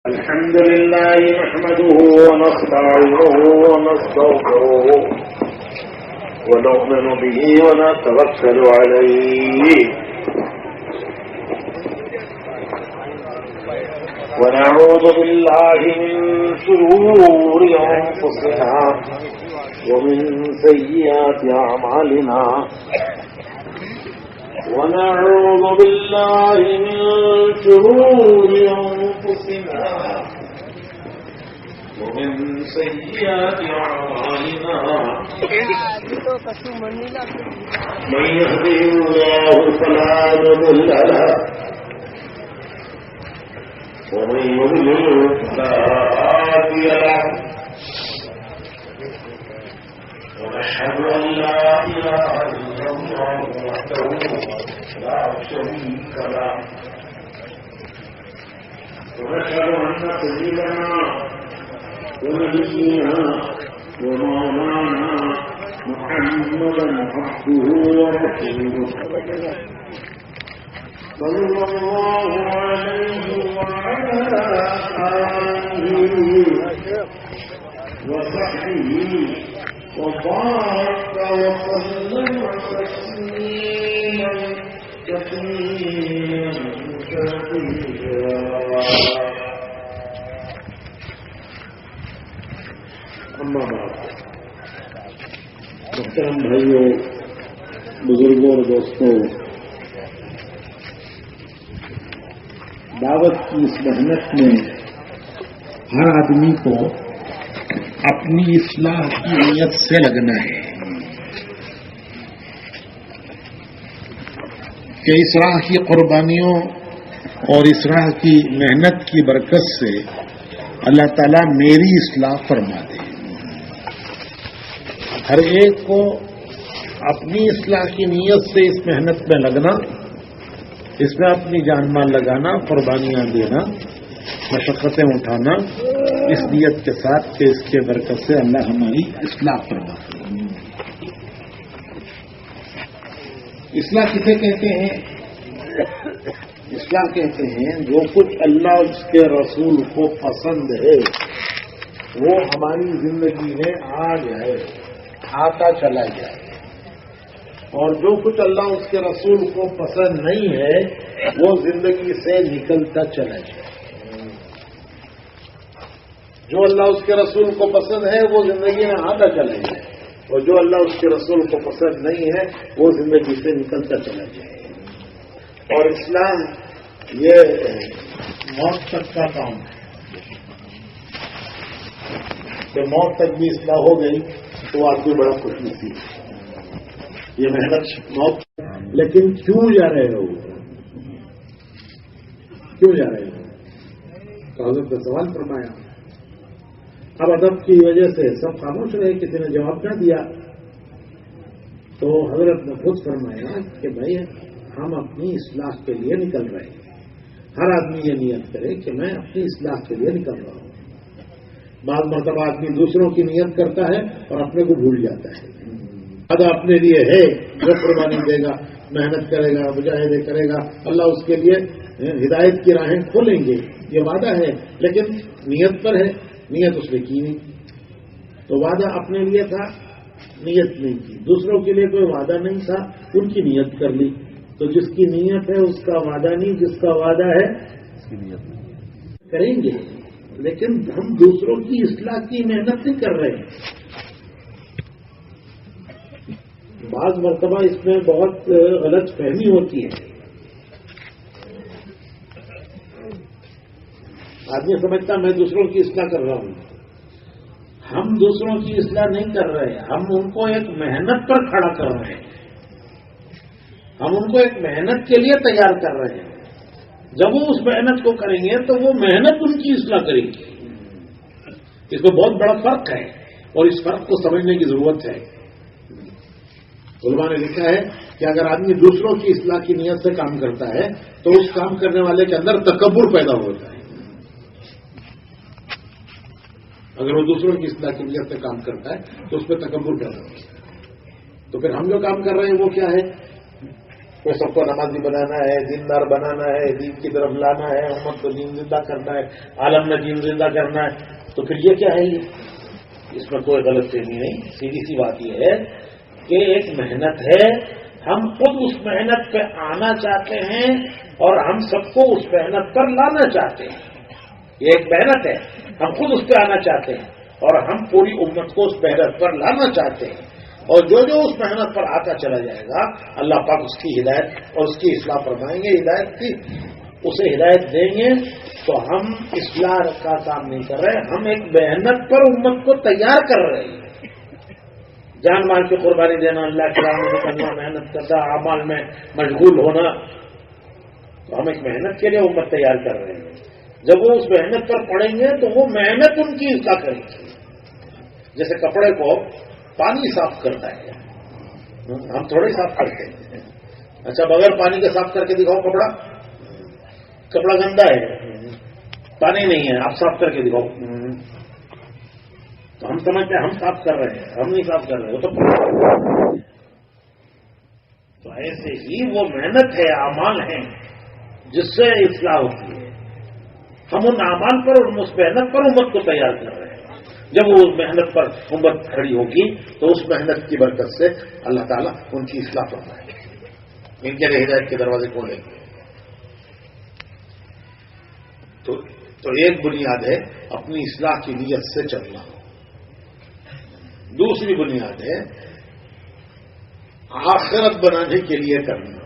الحمد لله نحمده ونستعينه ونستغفره ونؤمن به ونتوكل عليه ونعوذ بالله من شرور أنفسنا ومن سيئات أعمالنا ونعوذ بالله من شرور أنفسنا ومن سيئات أعمالنا من يهده الله فلا مضل له ومن يضلل فلا هادي له ونشهد أن لا إله إلا الله وحده لا شريك له ونشهد أن سيدنا ونبينا ومولانا محمدا عبده ورسوله صلى الله عليه وعلى آله وصحبه وبارك وسلم تسليما كثيرا. اما بعد، محترم بھائیوں، بزرگوں اور دوستوں، دعوت کی اس محنت میں ہر آدمی کو اپنی اصلاح کی نیت سے لگنا ہے کہ اصلاح کی قربانیوں اور اصلاح کی محنت کی برکت سے اللہ تعالیٰ میری اصلاح فرما دے. ہر ایک کو اپنی اصلاح کی نیت سے اس محنت میں لگنا، اس میں اپنی جان مال لگانا، قربانیاں دینا، مشقتیں اٹھانا، اس نیت کے ساتھ کہ اس کے برکت سے اللہ ہماری اصلاح فرما دے. اصلاح کسے کہتے ہیں؟ اصلاح کہتے ہیں جو کچھ اللہ اس کے رسول کو پسند ہے وہ ہماری زندگی میں آ جائے، آتا چلا جائے، اور جو کچھ اللہ اس کے رسول کو پسند نہیں ہے وہ زندگی سے نکلتا چلا جائے. جو اللہ اس کے رسول کو پسند ہے وہ زندگی میں آتا چلا جائے، اور جو اللہ اس کے رسول کو پسند نہیں ہے وہ زندگی سے نکلتا چلا جائے. اور اسلام یہ موت تک کا کام ہے کہ موت تک بھی اصلاح ہو گئی تو آدمی بڑا خوش نصیب ہے. یہ محنت موت. لیکن کیوں جا رہے ہو؟ کیوں جا رہے ہو؟ تو حضرت نے سوال فرمایا. اب ادب کی وجہ سے سب خاموش رہے، کسی نے جواب نہ دیا. تو حضرت نے خود فرمایا کہ بھائی ہم اپنی اصلاح کے لیے نکل رہے ہیں. ہر آدمی یہ نیت کرے کہ میں اپنی اصلاح کے لیے نکل رہا ہوں. بعض مرتبہ آدمی دوسروں کی نیت کرتا ہے اور اپنے کو بھول جاتا ہے. ادا اپنے لیے ہے، جو قربانی دے گا، محنت کرے گا، مجاہدے کرے گا، اللہ اس کے لیے ہدایت کی راہیں کھولیں گے، یہ وعدہ ہے. لیکن نیت پر ہے، نیت اس نے کی نہیں. تو وعدہ اپنے لیے تھا، نیت نہیں کی. دوسروں کے لیے کوئی وعدہ نہیں تھا، ان کی نیت کر لی. تو جس کی نیت ہے اس کا وعدہ نہیں، جس کا وعدہ ہے اس کی نیت نہیں. کریں گے لیکن ہم دوسروں کی اصلاح کی محنت نہیں کر رہے ہیں. بعض مرتبہ اس میں بہت غلط فہمی ہوتی ہے. آدمی سمجھتا میں دوسروں کی اصلاح کر رہا ہوں. ہم دوسروں کی اصلاح نہیں کر رہے، ہم ان کو ایک محنت پر کھڑا کر رہے ہیں. ہم ان کو ایک محنت کے لیے تیار کر رہے ہیں. جب وہ اس محنت کو کریں گے تو وہ محنت ان کی اصلاح کریں گے. اس میں بہت بڑا فرق ہے اور اس فرق کو سمجھنے کی ضرورت ہے. علماء نے لکھا ہے کہ اگر آدمی دوسروں کی اصلاح کی نیت سے کام کرتا ہے تو اس کام کرنے والے کے اندر تکبر پیدا ہوتا ہے. اگر وہ دوسروں کی اصلاح کی نیت سے کام کرتا ہے تو اس پہ تکبر پیدا ہوتا ہے. تو پھر ہم جو کام کر رہے ہیں وہ کیا ہے؟ کوئی سب کو نمازی بنانا ہے، دیندار بنانا ہے، دین کی طرف لانا ہے، امت کو دین زندہ کرنا ہے، عالم میں دین زندہ کرنا ہے، تو پھر یہ کیا ہے؟ یہ اس میں کوئی غلط فہمی نہیں. سیدھی سی بات یہ ہے کہ ایک محنت ہے، ہم خود اس محنت پہ آنا چاہتے ہیں اور ہم سب کو اس محنت پر لانا چاہتے ہیں. یہ ایک محنت ہے، ہم خود اس پہ آنا چاہتے ہیں اور ہم پوری امت کو اس محنت پر لانا چاہتے ہیں. اور جو جو اس محنت پر آتا چلا جائے گا اللہ پاک اس کی ہدایت اور اس کی اصلاح فرمائیں گے، ہدایت کی اسے ہدایت دیں گے. تو ہم اصلاح کا کام نہیں کر رہے، ہم ایک محنت پر امت کو تیار کر رہے ہیں. جان مال کی قربانی دینا، اللہ کے راہ میں کرنا، محنت کرنا، اعمال میں مشغول ہونا، تو ہم ایک محنت کے لیے امت تیار کر رہے ہیں. جب وہ اس محنت پر پڑیں گے تو وہ محنت ان کی اصلاح کرے گی. جیسے کپڑے کو پانی صاف کرتا ہے، ہم تھوڑے صاف کرتے ہیں. اچھا بغیر پانی کے صاف کر کے دکھاؤ کپڑا، کپڑا گندا ہے، پانی نہیں ہے، آپ صاف کر کے دکھاؤ، تو ہم سمجھتے ہیں ہم صاف کر رہے ہیں، ہم نہیں صاف کر رہے، وہ تو ایسے ہی وہ محنت ہے، اعمال ہیں جس سے اصلاح ہوتی ہے. ہم ان اعمال پر اور اس محنت پر امت کو تیار کر رہے ہیں. جب وہ محنت پر امت کھڑی ہوگی تو اس محنت کی برکت سے اللہ تعالیٰ ان کی اصلاح فرمائے گا، ان کے لیے ہدایت کے دروازے کھولیں گے. تو ایک بنیاد ہے اپنی اصلاح کی نیت سے چلنا. دوسری بنیاد ہے آخرت بنانے کے لیے کرنا،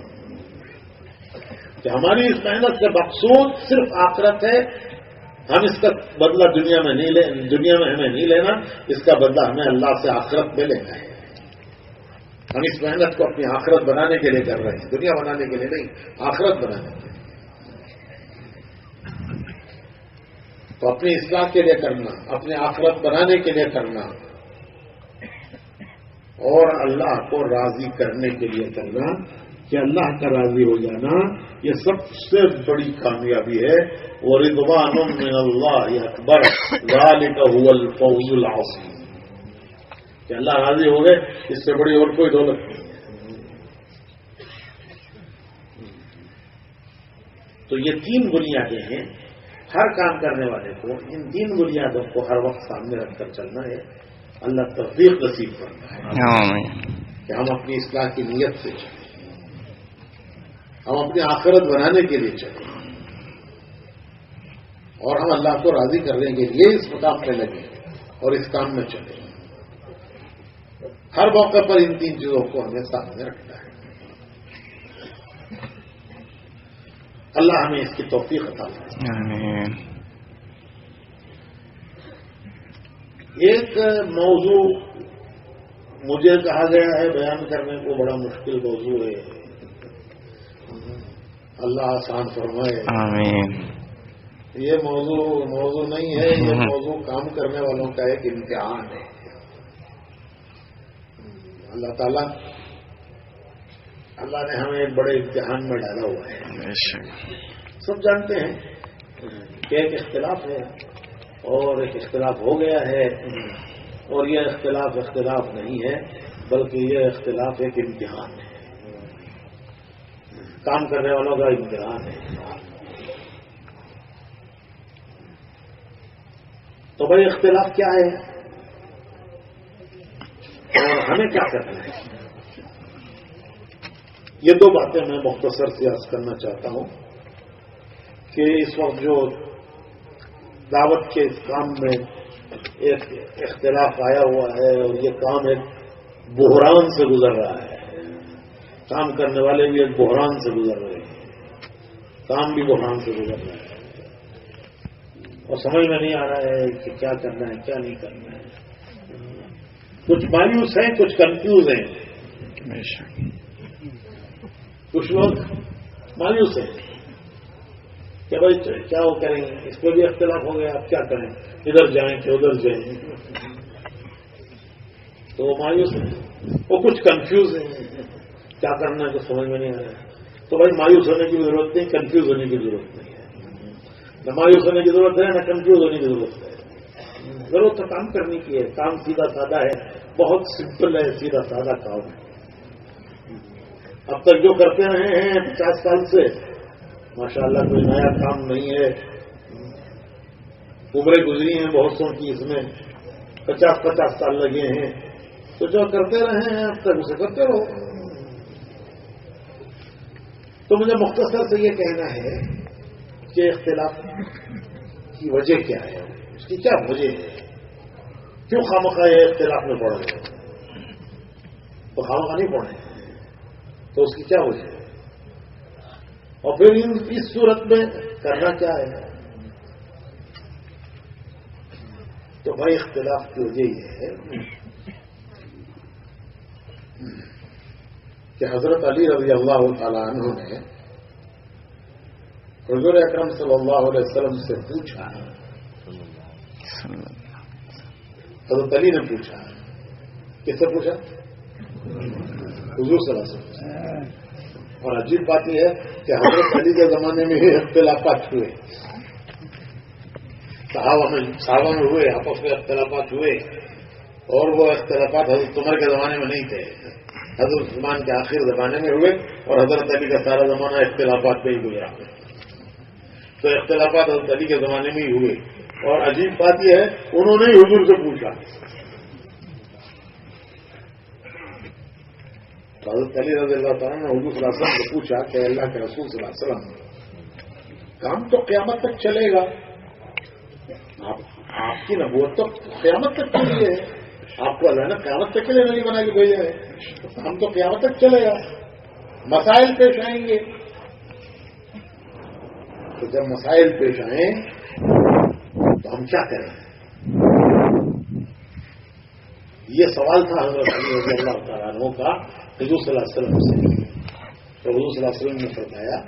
کہ ہماری اس محنت کا مقصود صرف آخرت ہے. ہم اس کا بدلہ دنیا میں ہمیں نہیں لینا، اس کا بدلہ ہمیں اللہ سے آخرت میں لینا ہے. ہم اس محنت کو اپنی آخرت بنانے کے لیے کر رہے ہیں، دنیا بنانے کے لیے نہیں، آخرت بنانے کے لیے. تو اپنی اصلاح کے لیے کرنا، اپنی آخرت بنانے کے لیے کرنا اور اللہ کو راضی کرنے کے لیے کرنا، کہ اللہ کا راضی ہو جانا یہ سب سے بڑی کامیابی ہے. وَرِضْوَانٌ مِّنَ اللَّهِ أَكْبَرُ ذَلِكَ هُوَ الْفَوْزُ الْعَظِيمُ. کہ اللہ راضی ہو گئے، اس سے بڑی اور کوئی دولت نہیں ہے. تو یہ تین بنیادیں ہیں. ہر کام کرنے والے کو ان تین بنیادوں کو ہر وقت سامنے رکھ کر چلنا ہے. اللہ توفیق نصیب کرتا ہے کہ ہم اپنی اصلاح کی نیت سے چلیں، ہم اپنی آخرت بنانے کے لیے چلیں اور ہم اللہ کو راضی کرنے کے لیے اس مقام پہ لگیں اور اس کام میں چلیں. ہر موقع پر ان تین چیزوں کو ہمیں سامنے رکھنا ہے. اللہ ہمیں اس کی توفیق عطا فرمائے. ایک موضوع مجھے کہا گیا ہے بیان کرنے کو، بڑا مشکل موضوع ہے، اللہ آسان فرمائے. آمین. یہ موضوع نہیں ہے، یہ موضوع کام کرنے والوں کا ایک امتحان ہے. اللہ تعالیٰ نے ہمیں ایک بڑے امتحان میں ڈالا ہوا ہے. سب جانتے ہیں کہ ایک اختلاف ہے اور ایک اختلاف ہو گیا ہے، اور یہ اختلاف نہیں ہے بلکہ یہ اختلاف ایک امتحان ہے، کام کرنے والوں کا امتحان ہے. تو بھائی اختلاف کیا ہے اور ہمیں کیا کرنا ہے؟ یہ دو باتیں میں مختصر سے عرض کرنا چاہتا ہوں کہ اس وقت جو دعوت کے اس کام میں ایک اختلاف آیا ہوا ہے اور یہ کام ایک بحران سے گزر رہا ہے. کام کرنے والے بھی ایک بحران سے گزر رہے ہیں، کام بھی بحران سے گزر رہا ہے اور سمجھ میں نہیں آ رہا ہے کہ کیا کرنا ہے کیا نہیں کرنا ہے. کچھ مایوس ہیں، کچھ کنفیوز ہیں، کچھ لوگ مایوس ہیں کہ بھائی کیا وہ کریں گے، اس پہ بھی اختلاف ہو گیا، اب کیا کریں، ادھر جائیں کہ ادھر جائیں. تو وہ مایوس ہیں، وہ کچھ کنفیوز ہیں، کیا کرنا ہے تو سمجھ میں نہیں آ رہا ہے. تو بھائی مایوس ہونے کی ضرورت نہیں، کنفیوز ہونے کی ضرورت نہیں ہے. نہ مایوس ہونے کی ضرورت ہے نہ کنفیوز ہونے کی ضرورت ہے. ضرورت تو کام کرنے کی ہے. کام سیدھا سادہ ہے، بہت سمپل ہے، سیدھا سادہ کام ہے. اب تک جو کرتے رہے ہیں 50 سال سے، ماشاءاللہ کوئی نیا کام نہیں ہے. عمریں گزری ہیں بہت سو کی، اس میں 50 سال لگے ہیں. تو جو کرتے رہے ہیں اب تک اسے کرتے رہو. تو مجھے مختصر سے یہ کہنا ہے کہ اختلاف کی وجہ کیا ہے، اس کی کیا وجہ ہے، کیوں خامخواہ یہ اختلاف میں پڑ رہے ہیں؟ تو خامخواہ نہیں پڑھے تو اس کی کیا وجہ ہے، اور پھر اس صورت میں کرنا کیا ہے؟ تو بھائی اختلاف کی وجہ یہ ہے کہ حضرت علی رضی اللہ تعالیٰ عنہ نے حضور اکرم صلی اللہ علیہ وسلم سے پوچھا، حضرت علی نے پوچھا. کس سے پوچھا؟ حضور صلی اللہ علیہ وسلم. اور عجیب بات یہ ہے کہ حضرت علی کے زمانے میں ہی اختلافات ہوئے، صحابہ میں ہوئے، آپس میں اختلافات ہوئے، اور وہ اختلافات حضرت عمر کے زمانے میں نہیں تھے، حضرت عثمان کے آخر زمانے میں ہوئے، اور حضرت علی کا سارا زمانہ اختلافات میں ہی گزرا. تو اختلافات حضرت علی کے زمانے میں ہی ہوئے. اور عجیب بات یہ ہے انہوں نے ہی حضور سے پوچھا. حضرت علی رضی اللہ تعالیٰ نے حضور صلی اللہ علیہ وسلم سے پوچھا کہ اللہ کے رسول صلی اللہ علیہ وسلم، کام تو قیامت تک چلے گا، آپ کی نبوت تو قیامت تک کے لیے ہے، آپ کو اللہ نے قیامت تک کے لیے نہیں بنا کے بھیجا ہے، تو ہم تو قیامت تک چلے گا، مسائل پیش آئیں گے. تو جب مسائل پیش آئیں تو ہم کیا کریں؟ یہ سوال تھا حضرت علی رضی اللہ تعالیٰ عنہ کا حضور صلی اللہ علیہ وسلم سے. تو حضور صلی اللہ علیہ وسلم نے فرمایا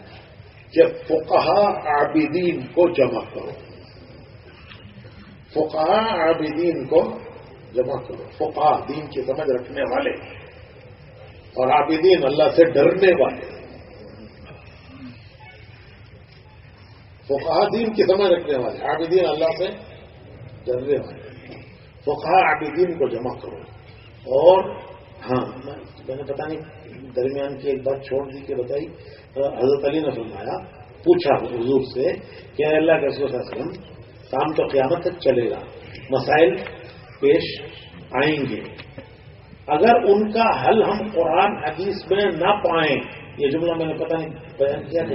کہ فقہا عابدین کو جمع کرو، فقہا عابدین کو جمع کرو. فقہا دین کی سمجھ رکھنے والے، اور عابدین اللہ سے ڈرنے والے. فقہا دین کی سمجھ رکھنے والے، عابدین اللہ سے ڈرنے والے. فقہا عابدین کو جمع کرو. اور ہاں میں نے پتا نہیں درمیان کی ایک بات چھوڑ دی کہ بتائی. حضرت علی نے فرمایا، پوچھا حضور سے کہ اللہ کے رسول صلی اللہ علیہ وسلم، کام تو قیامت تک چلے گا، مسائل پیش آئیں گے، اگر ان کا حل ہم قرآن حدیث میں نہ پائیں، یہ جملہ میں نے پتہ نہیں بیان کیا کہ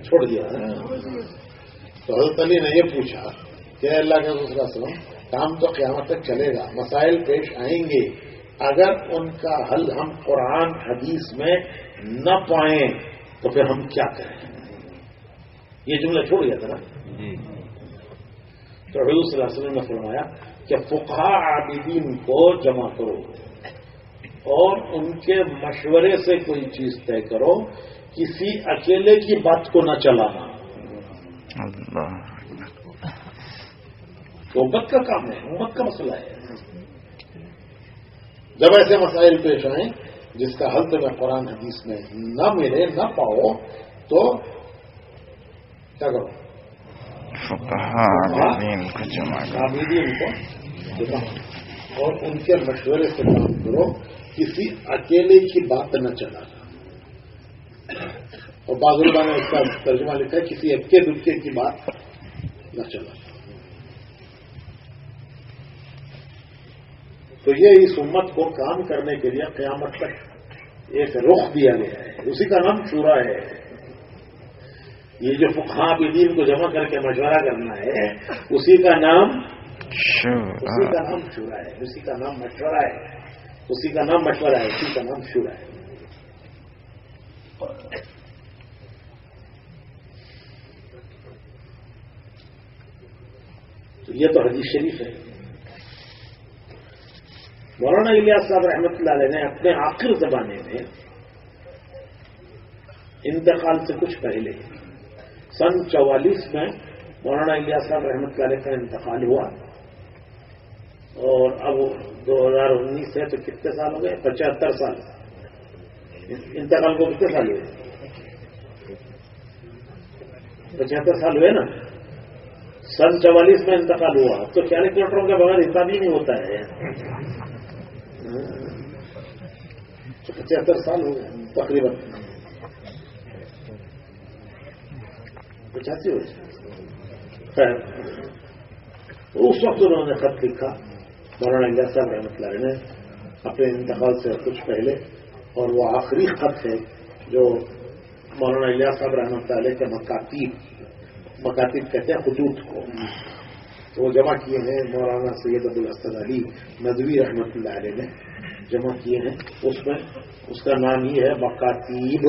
چھوڑ دیا. تو حضرت علی نے یہ پوچھا کہ اللہ کے رسول صلی اللہ علیہ وسلم، کام تو قیامت تک چلے گا، مسائل پیش آئیں گے، اگر ان کا حل ہم قرآن حدیث میں نہ پائیں تو پھر ہم کیا کریں؟ یہ جملہ چھوڑ گیا تھا نا. تو حضور صلی اللہ علیہ وسلم نے فرمایا کہ فقہا عابدین کو جمع کرو اور ان کے مشورے سے کوئی چیز طے کرو، کسی اکیلے کی بات کو نہ چلانا. تو امت کا کام ہے، امت کا مسئلہ ہے. جب ایسے مسائل پیش آئیں جس کا حل تمہیں قرآن حدیث میں نہ ملے، نہ پاؤ، تو کیا کرو؟ عابدین کو جمع اور ان کے مشورے سے کام کرو، کسی اکیلے کی بات نہ چلانا. اور بعض علماء نے اس کا ترجمہ لکھا ہے کسی اکے دکے کی بات نہ چلانا. تو یہ اس امت کو کام کرنے کے لیے قیامت تک ایک رخ دیا گیا ہے، اسی کا نام شورا ہے. یہ جو فقہا عابدین کو جمع کر کے مشورہ کرنا ہے، اسی کا نام شورا ہے، اسی کا نام مشورہ ہے، اسی کا نام مشورہ ہے، اسی کا نام شورا ہے. تو یہ تو حدیث شریف ہے. مولانا الیاس صاحب رحمۃ اللہ علیہ نے اپنے آخر زمانے میں انتقال سے کچھ پہلے سن 44 میں مولانا الیاس صاحب رحمۃ اللہ علیہ کا انتقال ہوا، اور اب 2019 ہے تو کتنے سال ہو گئے؟ 75 سال. انتقال کو کتنے سال ہوئے؟ 75 سال ہوئے نا. سن 44 میں انتقال ہوا، اب تو کیلکولیٹروں کے بغیر حساب ہی نہیں ہوتا ہے. 75 سال ہو گئے تقریباً، 85 ہو گئے. خیر اس وقت انہوں نے خط لکھا مولانا الیاس صاحب رحمۃ اللہ علیہ نے اپنے انتقال سے کچھ پہلے، اور وہ آخری خط ہے جو مولانا الیاس صاحب رحمۃ اللہ علیہ کے مکاتب کہتے ہیں خطوط کو، تو وہ جمع کیے ہیں مولانا سید ابوالحسن علی ندوی رحمۃ اللہ علیہ نے جمع کیے ہیں. اس میں اس کا نام ہی ہے مکاتیب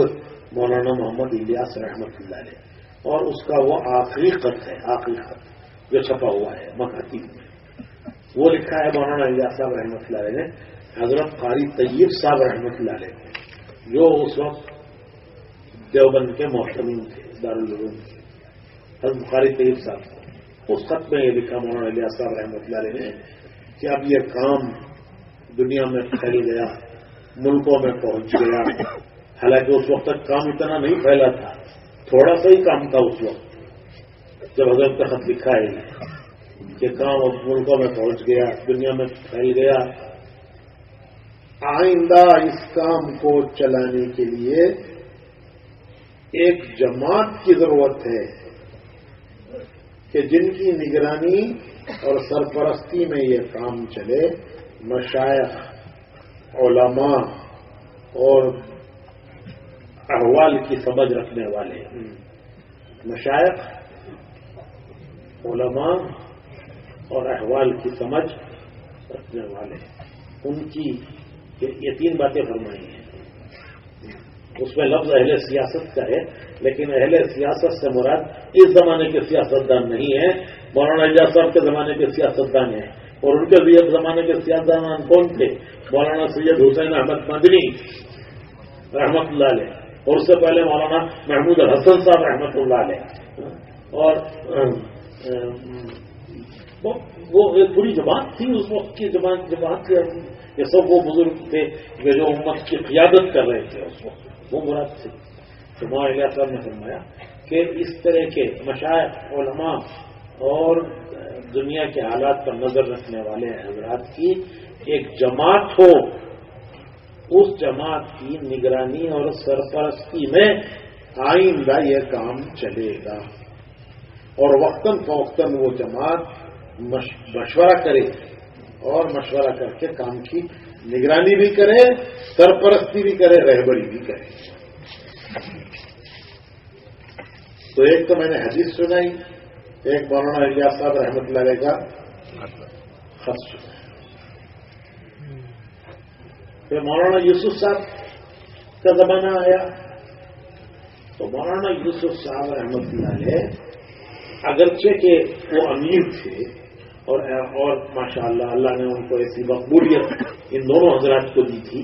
مولانا محمد الیاس رحمۃ اللہ علیہ، اور اس کا وہ آخری خط ہے، آخری خط جو چھپا ہوا ہے مکاتیب میں. وہ لکھا ہے مولانا الیاس صاحب رحمۃ اللہ علیہ نے حضرت قاری طیب صاحب رحمۃ اللہ علیہ، جو اس وقت دیوبند کے محتمین تھے دارالعلوم کے، حضرت قاری طیب صاحب. اس خط میں یہ لکھا مولانا الیاس صاحب رحمۃ اللہ علیہ نے کہ اب یہ کام دنیا میں پھیل گیا، ملکوں میں پہنچ گیا. حالانکہ اس وقت تک کام اتنا نہیں پھیلا تھا، تھوڑا سا ہی کام تھا اس وقت جب حضرت کا خط لکھا ہے کہ کام اب ملکوں میں پہنچ گیا، دنیا میں پھیل گیا. آئندہ اس کام کو چلانے کے لیے ایک جماعت کی ضرورت ہے کہ جن کی نگرانی اور سرپرستی میں یہ کام چلے. مشائخ، علماء اور احوال کی سمجھ رکھنے والے، مشائخ، علماء اور احوال کی سمجھ رکھنے والے، ان کی یہ 3 باتیں فرمائی ہیں. اس میں لفظ اہل سیاست کا ہے، لیکن اہل سیاست سے مراد اس زمانے کے سیاستدان نہیں ہے. مولانا الیاس صاحب کے زمانے کے سیاستدان ہیں، اور ان کے زمانے کے سیاستدان کون تھے؟ مولانا سید حسین احمد مدنی رحمۃ اللہ علیہ، اور اس سے پہلے مولانا محمود الحسن صاحب رحمۃ اللہ علیہ، اور وہ ایک پوری جماعت تھی اس وقت کی جماعت یہ سب وہ بزرگ تھے جو امت کی قیادت کر رہے تھے اس وقت، وہ مراد تھے. تو مولانا الیاس صاحب نے فرمایا کہ اس طرح کے مشائخ، علماء اور دنیا کے حالات پر نظر رکھنے والے حضرات کی ایک جماعت ہو، اس جماعت کی نگرانی اور سرپرستی میں آئندہ یہ کام چلے گا. اور وقتاً فوقتاً وہ جماعت مشورہ کرے، اور مشورہ کر کے کام کی نگرانی بھی کرے، سرپرستی بھی کرے، رہبری بھی کرے. تو ایک تو میں نے حدیث سنائی، ایک مولانا الیاس صاحب رحمۃ اللہ علیہ کا خط سنا. پھر مولانا یوسف صاحب کا زمانہ آیا، تو مولانا یوسف صاحب رحمۃ اللہ علیہ اگرچہ کہ وہ امیر تھے، اور ماشاء اللہ نے ان کو ایسی مقبولیت ان دونوں حضرات کو دی تھی،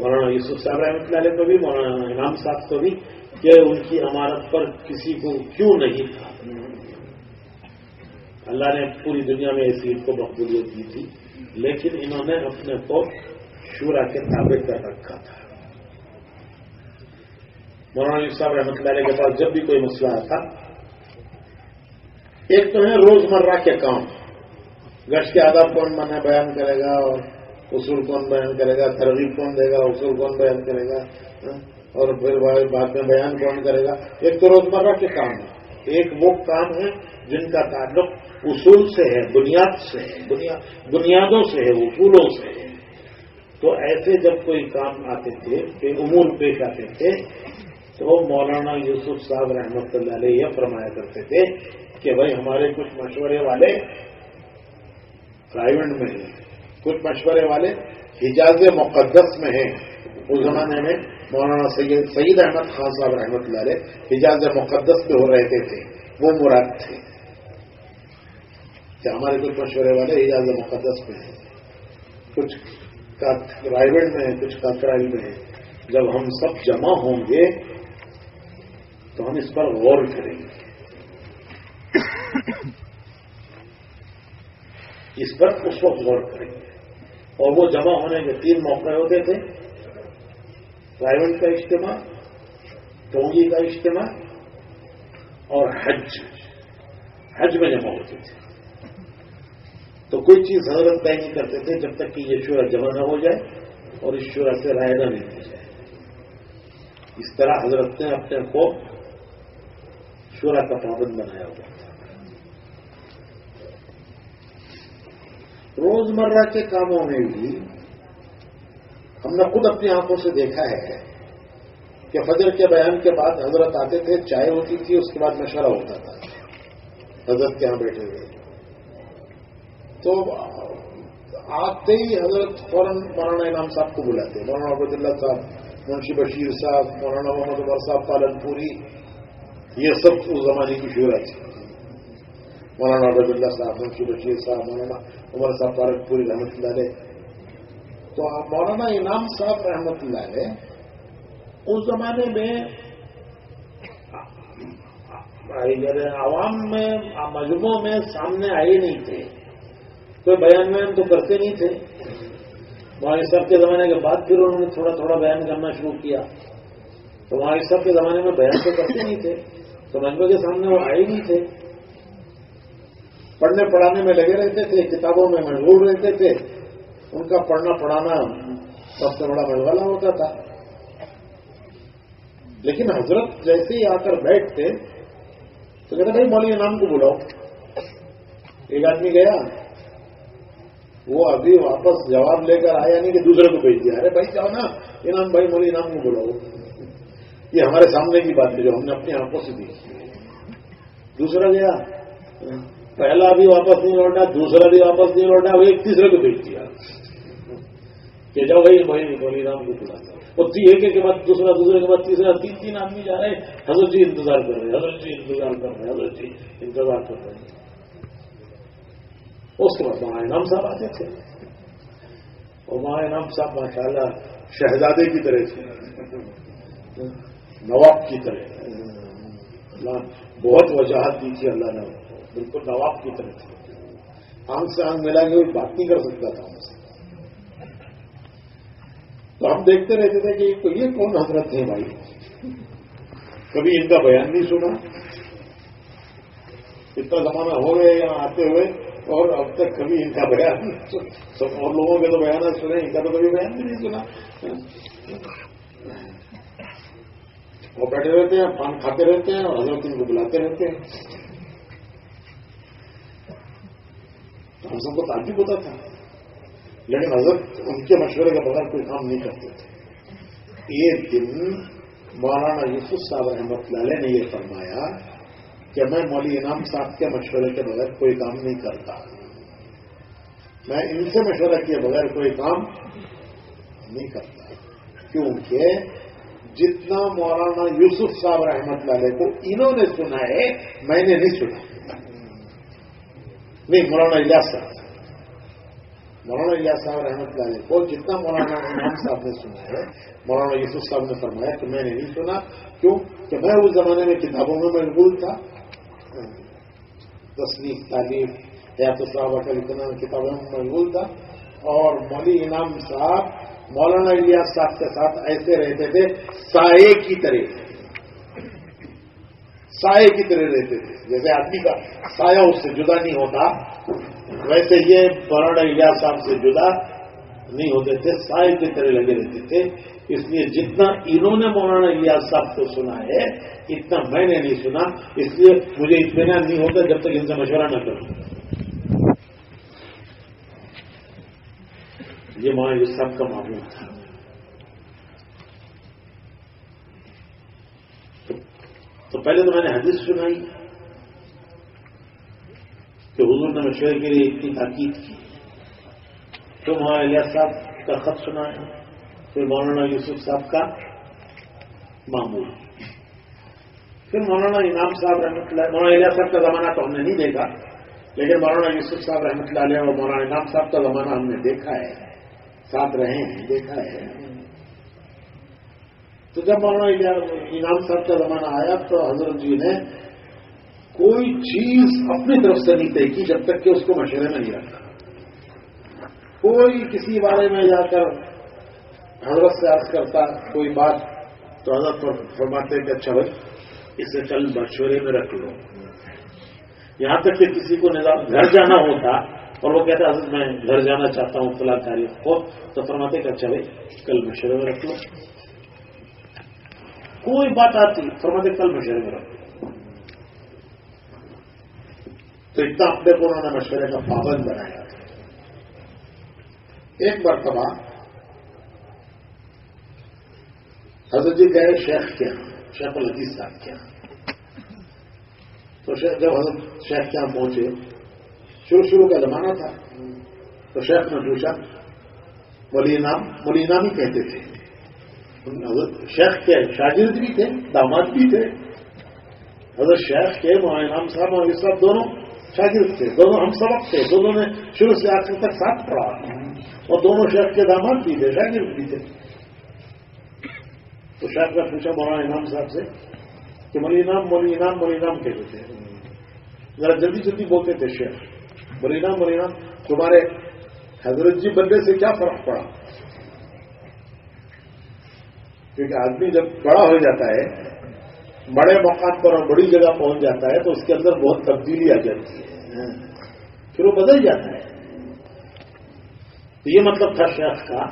مولانا یوسف صاحب رحمۃ اللہ علیہ کو بھی، مولانا امام صاحب کو بھی، کہ ان کی امانت پر کسی کو کیوں نہیں تھا. اللہ نے پوری دنیا میں ایسی ان کو مقبولیت دی تھی، لیکن انہوں نے اپنے کو شورا کے تابع کر رکھا تھا. مولانا یوسف صاحب رحمۃ اللہ علیہ کے پاس جب بھی کوئی مسئلہ آتا، ایک تو ہے روزمرہ کے کام، گشت کے آداب کون مانا بیان کرے گا، اور اصول کون بیان کرے گا، ترغیب کون دے گا، اصول کون بیان کرے گا، اور پھر بعد میں بیان کون کرے گا. ایک تو روزمرہ کے کام ہے، ایک وہ کام ہے جن کا تعلق اصول سے ہے، بنیاد سے ہے، بنیادوں سے ہے، اصولوں سے ہے. تو ایسے جب کوئی کام آتے تھے کہ امور پیش آتے تھے، تو مولانا یوسف صاحب رحمۃ اللہ علیہ یہ فرمایا کرتے تھے کہ بھائی ہمارے کچھ مشورے والے رائیونڈ میں ہیں، کچھ مشورے والے حجاز مقدس میں ہیں. اس زمانے میں مولانا سید احمد خان صاحب رحمۃ اللہ علیہ حجاز مقدس پہ ہو رہتے تھے، وہ مراد تھے کہ ہمارے کچھ مشورے والے حجاز مقدس میں ہیں، کچھ رائیونڈ میں ہیں، کچھ کاترائل میں ہیں. جب ہم سب جمع ہوں گے تو ہم اس پر غور کریں گے، اس پر اس وقت غور کریں گے. اور وہ جمع ہونے کے 3 موقع ہوتے تھے: رائیونڈ کا اجتماع، ٹونگی کا اجتماع، اور حج میں جمع ہوتے تھے. تو کوئی چیز حضرت طے نہیں کرتے تھے جب تک کہ یہ شورا جمع نہ ہو جائے، اور اس شورا سے رائے نہ لیتی جائے. اس طرح حضرت نے اپنے کو شورا کا پابند بنایا ہوا تھا. روزمرہ کے کاموں میں بھی ہم نے خود اپنی آنکھوں سے دیکھا ہے کہ فجر کے بیان کے بعد حضرت آتے تھے, چائے ہوتی تھی, اس کے بعد مشورہ ہوتا تھا. حضرت کے یہاں بیٹھے ہوئے تو آتے ہی حضرت فوراً مولانا انعام صاحب کو بلاتے. مولانا عبد اللہ صاحب, منشی بشیر صاحب, مولانا محمد عمر صاحب پالن پوری, یہ سب اس زمانے کی شورا تھی. مولانا عبد اللہ صاحب, منشی بشیر صاحب, مولانا عمر صاحب پالن پوری رحمۃ اللہ علیہ. تو مولانا انعام صاحب رحمۃ اللہ علیہ اس زمانے میں عوام میں, مجموعوں میں سامنے آئے نہیں تھے. کوئی بیان ویان تو کرتے نہیں تھے. مولوی صاحب کے زمانے کے بعد پھر انہوں نے تھوڑا تھوڑا بیان کرنا شروع کیا. تو مولوی صاحب کے زمانے میں بیان تو کرتے نہیں تھے, تو مجموعے کے سامنے وہ آئے نہیں تھے. پڑھنے پڑھانے میں لگے رہتے تھے, کتابوں میں مشغول رہتے تھے. ان کا پڑھنا پڑھانا سب سے بڑا مشغلہ ہوتا تھا. لیکن حضرت جیسے ہی آ کر بیٹھتے تو کہتے بھائی مولوی انعام کو بلاؤ. ایک آدمی گیا, وہ ابھی واپس جواب لے کر آیا نہیں کہ دوسرے کو بھیج دیا. ارے بھائی جاؤ نا, انعام بھائی مولوی انعام کو بلاؤ. یہ ہمارے سامنے کی بات ہے جو ہم نے اپنی آنکھوں سے دیکھی. دوسرا گیا, پہلا بھی واپس نہیں لوٹا, دوسرا بھی واپس نہیں لوٹا, وہ ایک تیسرے کو بھیج دیا کہ جاؤ بھائی مولوی انعام کو بلا. اور ایک کے بعد دوسرا, دوسرے کے بعد تیسرا, تین آدمی جا رہے ہیں. حضرت جی انتظار کر رہے ہیں, حضرت جی انتظار کر رہے ہیں, حضرت جی انتظار کر رہے ہیں. اس کے بعد مولانا انعام صاحب آتے تھے. اور مولانا انعام صاحب ماشاء اللہ شہزادے کی طرح تھے, نواب کی طرح. بہت وجاہت دی تھی اللہ نے, بالکل نواب کی طرح تھے. آنکھ سے آنکھ ملا کے بات نہیں کر سکتا تھا ہم سے. تو ہم دیکھتے رہتے تھے کہ یہ کون حضرت ہیں بھائی, کبھی ان کا بیان نہیں سنا. اتنا زمانہ ہو گئے یہاں آتے ہوئے اور اب تک کبھی ان کا بیان, سب اور لوگوں کے تو بیانات سنے, ان کا تو کبھی بیان بھی نہیں سنا. وہ بیٹھے رہتے ہیں, پان کھاتے رہتے ہیں, اور حضرت ان کو بلاتے رہتے ہیں. تو ہم سب کو تعجب ہوتا تھا, لیکن حضرت ان کے مشورے کے بغیر کوئی کام نہیں کرتے تھے. ایک دن مولانا یوسف صاحب رحمۃ اللہ علیہ نے یہ فرمایا کہ میں مولوی انعام صاحب کے مشورے کے بغیر کوئی کام نہیں کرتا. میں ان سے مشورہ کیے بغیر کوئی کام نہیں کرتا, کیونکہ جتنا مولانا یوسف صاحب رحمۃ اللہ علیہ کو انہوں نے سنا ہے میں نے نہیں سنا. نہیں, مولانا الیاس صاحب رحمۃ اللہ علیہ کو جتنا مولانا انعام صاحب نے سنا ہے, مولانا یوسف صاحب نے فرمایا کہ میں نے نہیں سنا. کیوں کہ میں اس زمانے میں کتابوں میں مشغول تھا, تصنیف, تعلیم, حیات الصحابہ کا اتنا کتابوں میں مشغول تھا. اور مولوی انعام صاحب مولانا الیاس صاحب کے ساتھ ایسے رہتے تھے سائے کی طرح, سائے کی طرح رہتے تھے. جیسے آدمی کا سایہ اس سے جدا نہیں ہوتا, ویسے یہ مولانا الیاس صاحب سے جدا نہیں ہوتے تھے, سائے کی طرح لگے رہتے تھے. اس لیے جتنا انہوں نے مولانا الیاس صاحب کو سنا ہے اتنا میں نے نہیں سنا. اس لیے مجھے اطمینان نہیں ہوتا جب تک ان سے مشورہ نہ کروں. یہ مولانا الیاس صاحب کا معمول تھا. تو پہلے تو میں نے حدیث سنائی کہ حضور نے مشورے کے لیے اتنی تاکید کی. تو مولانا الیاس صاحب کا خط سنایا, پھر مولانا یوسف صاحب کا معمول, پھر مولانا انعام صاحب رحمۃ اللہ. مولانا الیاس صاحب کا زمانہ تو ہم نے نہیں دیکھا, لیکن مولانا یوسف صاحب رحمۃ اللہ علیہ اور مولانا انعام صاحب کا زمانہ ہم نے دیکھا ہے, ساتھ رہے ہیں, دیکھا ہے. تو جب مولانا انعام صاحب کا زمانہ آیا تو حضرت جی نے کوئی چیز اپنی طرف سے نہیں طے کی جب تک کہ اس کو مشورے میں نہیں رکھا. کوئی کسی بارے میں جا کر حضرت سے عرض کرتا کوئی بات تو حضرت فرماتے کہ اچھا بھائی اسے چل مشورے میں رکھ لو. یہاں تک کہ کسی کو گھر جانا ہوتا اور وہ کہتا ہے حضرت میں گھر جانا چاہتا ہوں فلاں تاریخ کو، تو فرماتے کہ اچھا بھائی کل مشورے میں رکھ لو. کوئی بات آتی فرماتے کل مشورے میں رکھ لو. تو اتنا اپنے کو انہوں نے مشورے کا پابند بنایا. ایک مرتبہ حضرت جی گئے شیخ کے یہاں، شیخ الحدیث صاحب کے یہاں. تو جب حضرت شیخ کے یہاں پہنچے، شروع کا زمانہ تھا، تو شیخ نے پوچھا، ولی نام ہی کہتے تھے. حضرت شیخ کے شاگرد بھی تھے، داماد بھی تھے. حضرت شیخ کے مولانا انعام صاحب اور یہ صاحب دونوں شاگرد تھے، دونوں ہم سبق تھے، دونوں نے شروع سے آخر تک ساتھ پڑھا، اور دونوں شیخ کے داماد بھی تھے، شاگرد بھی تھے. تو شیخ نے پوچھا مولانا انعام صاحب سے کہ مولی نام کہتے تھے. ذرا جلدی بولتے تھے شیخ. مولی نام تمہارے حضرت جی بننے سے کیا فرق پڑا؟ کیونکہ آدمی جب بڑا ہو جاتا ہے، بڑے مقام پر اور بڑی جگہ پہنچ جاتا ہے، تو اس کے اندر بہت تبدیلی آ جاتی ہے، پھر وہ بدل جاتا ہے. تو یہ مطلب تھا شیخ کا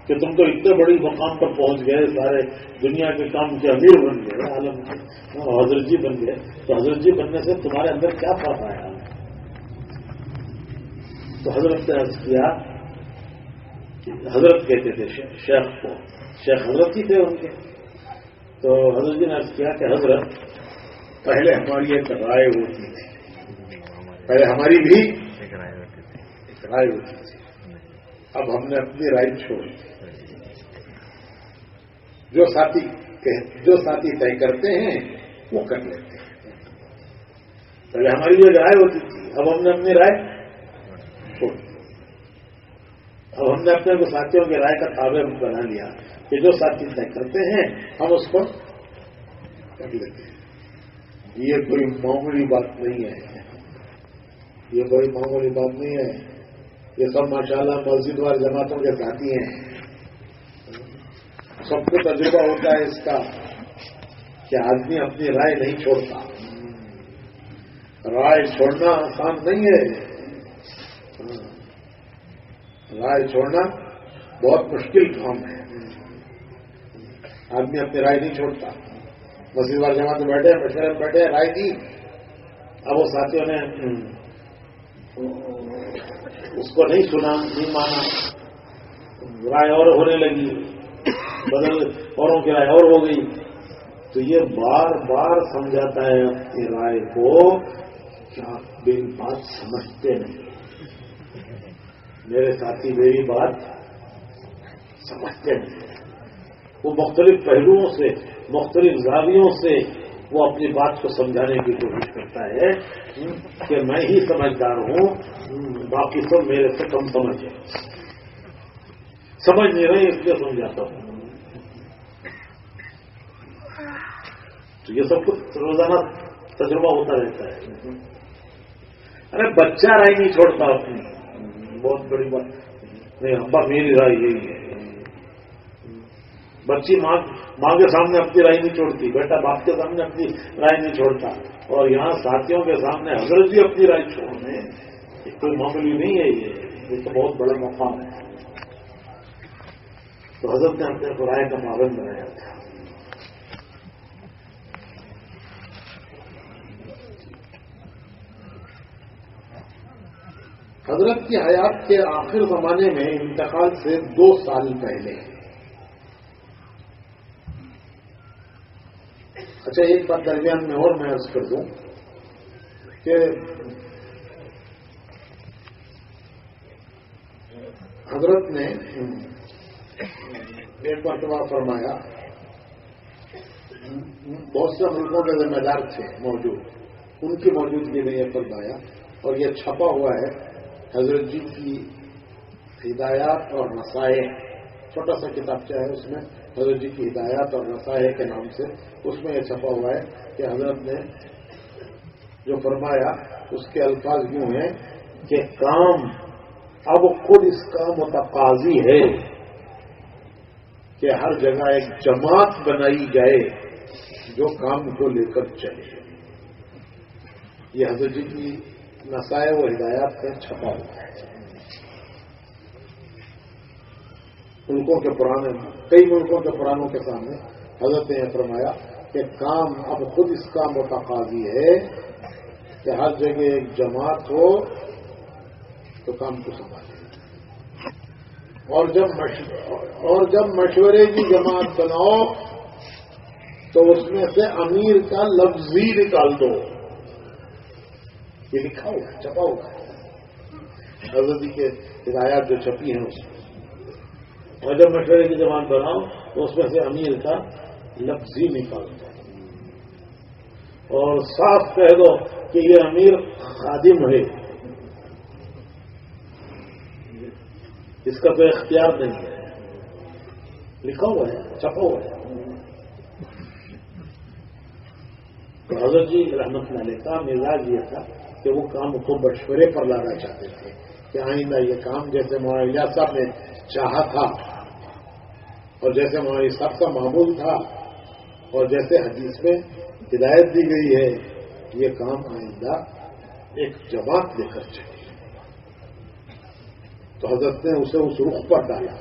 کہ تم تو اتنے بڑی مقام پر پہنچ گئے، سارے دنیا کے کام کے امیر بن گئے، عالم کے حضرت جی بن گئے، تو حضرت جی بننے سے تمہارے اندر کیا فرق آیا؟ تو حضرت نے عرض کیا، حضرت کہتے تھے شیخ کو، شیخ حضرت ہی تھے ان کے. تو حضرت جی نے عرض کیا کہ حضرت پہلے ہماری ایک رائے ہوتی تھی، پہلے ہماری بھی ایک رائے ہوتی تھی، اب ہم نے اپنی رائے چھوڑی. جو ساتھی طے کرتے ہیں وہ کر لیتے ہیں. پہلے ہماری جو رائے ہوتی تھی، اب ہم نے اپنی رائے چھوڑ دی. اب ہم نے اپنے کو ساتھیوں کی رائے کا تابع بنا لیا کہ جو ساتھی طے کرتے ہیں ہم اس کو کر لیتے ہیں. یہ کوئی معمولی بات نہیں ہے، یہ کوئی معمولی بات نہیں ہے. یہ سب ماشاءاللہ مسجد والے جماعتوں کے ساتھی ہیں. سب کو تجربہ ہوتا ہے اس کا کہ آدمی اپنی رائے نہیں چھوڑتا. رائے چھوڑنا آسان نہیں ہے، رائے چھوڑنا بہت مشکل کام ہے. آدمی اپنی رائے نہیں چھوڑتا. مسجد والے جماعت میں بیٹھے، مشورے میں بیٹھے، رائے دی. اب وہ ساتھیوں نے اس کو نہیں سنا، نہیں مانا، رائے اور ہونے لگی، بدل اوروں کی رائے اور ہو گئی. تو یہ بار بار سمجھاتا ہے اپنی رائے کو کہ آپ میری بات سمجھتے نہیں. میرے ساتھی میری بات سمجھتے نہیں. وہ مختلف پہلوؤں سے، مختلف زاویوں سے وہ اپنی بات کو سمجھانے کی کوشش کرتا ہے کہ میں ہی سمجھدار ہوں، باقی سب میرے سے کم سمجھ ہے. سمجھ نہیں رہے اس لیے سمجھاتا ہوں. تو یہ سب کچھ روزانہ تجربہ ہوتا رہتا ہے. ارے بچہ رائے نہیں چھوڑتا اپنی، بہت بڑی بات نہیں. ابا میری رائے یہی ہے. بچی ماں کے سامنے اپنی رائے نہیں چھوڑتی، بیٹا باپ کے سامنے اپنی رائے نہیں چھوڑتا، اور یہاں ساتھیوں کے سامنے حضرت جی اپنی رائے چھوڑنے کوئی معمولی نہیں ہے. یہ تو بہت بڑا مقام ہے. تو حضرت نے اپنے کو رائے کا پابند بنایا تھا. حضرت کی حیات کے آخر زمانے میں انتقال سے 2 سال پہلے، اچھا ایک بات درمیان میں اور میں عرض کر دوں کہ حضرت نے ایک مرتبہ فرمایا، بہت سے ملکوں کے ذمہ دار تھے موجود، ان کی موجودگی میں یہ فرمایا، اور یہ چھپا ہوا ہے حضرت جی کی ہدایات اور نصائح، چھوٹا سا کتابچہ ہے، اس میں حضرت جی کی ہدایات اور نصائح کے نام سے اس میں یہ چھپا ہوا ہے کہ حضرت نے جو فرمایا اس کے الفاظ یوں ہیں کہ کام اب خود اس کا متقاضی ہے کہ ہر جگہ ایک جماعت بنائی جائے جو کام کو لے کر چلے. یہ حضرت جی کی نصائح و ہدایات کا چھپا ہوا ہے. ملکوں کے پرانے کئی ملکوں کے پرانوں کے سامنے حضرت نے فرمایا کہ کام اب خود اس کا متقاضی ہے کہ ہر جگہ ایک جماعت ہو تو کام کو سنبھالے، اور جب مشورے کی جماعت بناؤ تو اس میں سے امیر کا لفظی نکال دو. یہ لکھا ہوا ہے، چھپا ہوا ہے حضرت کے ہدایات جو چھپی ہیں اس میں. اور جب مشورے کی جماعت بناؤ تو اس میں سے امیر کا لفظی نکال دو اور صاف کہہ دو کہ یہ امیر خادم ہے، اس کا تو اختیار نہیں ہے. لکھا ہوا ہے، چھپا ہوا ہے. تو حضرت جی رحمت اللہ علیہ کا مزاج یہ تھا کہ وہ کام کو مشورے پر لانا چاہتے تھے کہ آئندہ یہ کام جیسے مولانا الیاس صاحب نے چاہا تھا اور جیسے مولانا صاحب کا معمول تھا اور جیسے حدیث میں ہدایت دی گئی ہے، یہ کام آئندہ ایک جماعت لے کر چلے. تو حضرت نے اسے اس رخ پر ڈالا.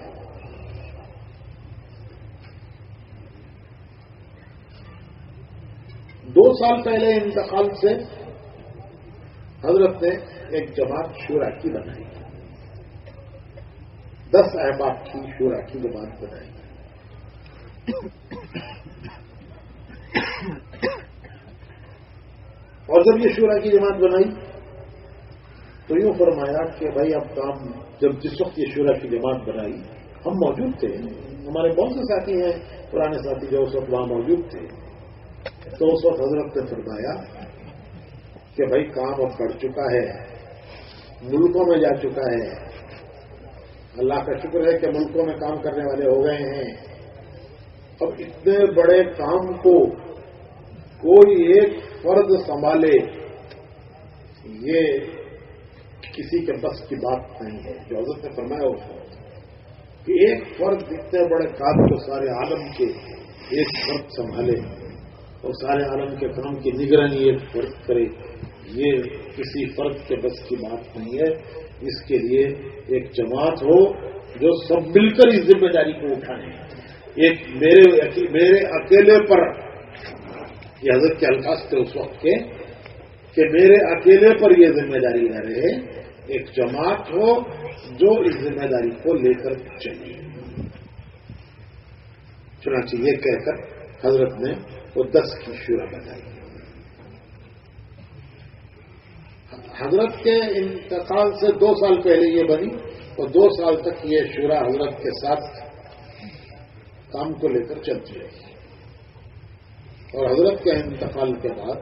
2 سال پہلے انتقال سے حضرت نے ایک جماعت شورا کی بنائی، 10 احباب کی شورا کی جماعت بنائی. اور جب یہ شورا کی جماعت بنائی تو یوں فرمایا کہ بھائی اب کام، جب جس وقت یہ شورا کی جماعت بنائی ہم موجود تھے، ہمارے بہت سے ساتھی ہیں پرانے ساتھی جو اس وقت وہاں موجود تھے. تو اس وقت حضرت نے فرمایا کہ بھائی کام اب بڑھ چکا ہے، ملکوں میں جا چکا ہے. اللہ کا شکر ہے کہ ملکوں میں کام کرنے والے ہو گئے ہیں. اب اتنے بڑے کام کو کوئی ایک فرد سنبھالے یہ کسی کے بس کی بات نہیں ہے. جو حضرت نے فرمایا اس وقت کہ ایک فرد اتنے بڑے کام کو سارے عالم کے ایک فرد سنبھالے اور سارے عالم کے کام کی نگرانی ایک فرد کرے، یہ کسی فرد کے بس کی بات نہیں ہے. اس کے لیے ایک جماعت ہو جو سب مل کر اس ذمہ داری کو اٹھائیں. ایک میرے اکیلے پر، یہ حضرت کے الفاظ تھے اس وقت کے کہ میرے اکیلے پر یہ ذمہ داری نہ رہے، ایک جماعت ہو جو اس ذمہ داری کو لے کر چلے. چنانچہ یہ کہہ کر حضرت نے وہ 10 کی شورا بنائی. حضرت کے انتقال سے 2 سال پہلے یہ بنی اور 2 سال تک یہ شورا حضرت کے ساتھ کام کو لے کر چلتی رہی. اور حضرت کے انتقال کے بعد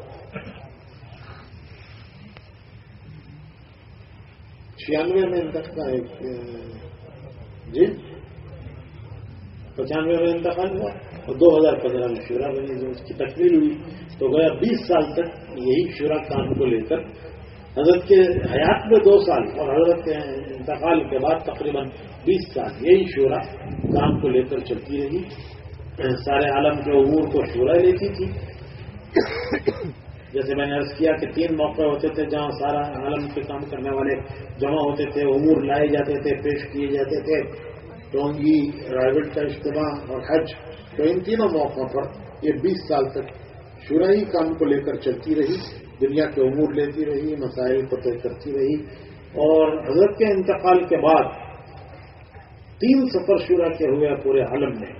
96 میں انتقال، جی 95 میں انتقال ہوا اور 2015 میں شورا بنی. جو اس کی تکمیل ہوئی تو گیا 20 سال تک یہی شورا کام کو لے کر، حضرت کے حیات میں 2 سال اور حضرت کے انتقال کے بعد تقریباً 20 سال یہی شورا کام کو لے کر چلتی رہی. سارے عالم کے امور کو شورا لیتی تھی. جیسے میں نے عرض کیا کہ 3 موقع ہوتے تھے جہاں سارا عالم کے کام کرنے والے جمع ہوتے تھے، امور لائے جاتے تھے، پیش کیے جاتے تھے، ٹونگی، رائبٹ کا اجتماع اور حج. تو ان تینوں موقعوں پر یہ 20 سال تک شورا ہی کام کو لے کر چلتی رہی، دنیا کے امور لیتی رہی، مسائل کو طے کرتی رہی. اور حضرت کے انتقال کے بعد 3 سفر شورا کے ہوئے پورے عالم میں.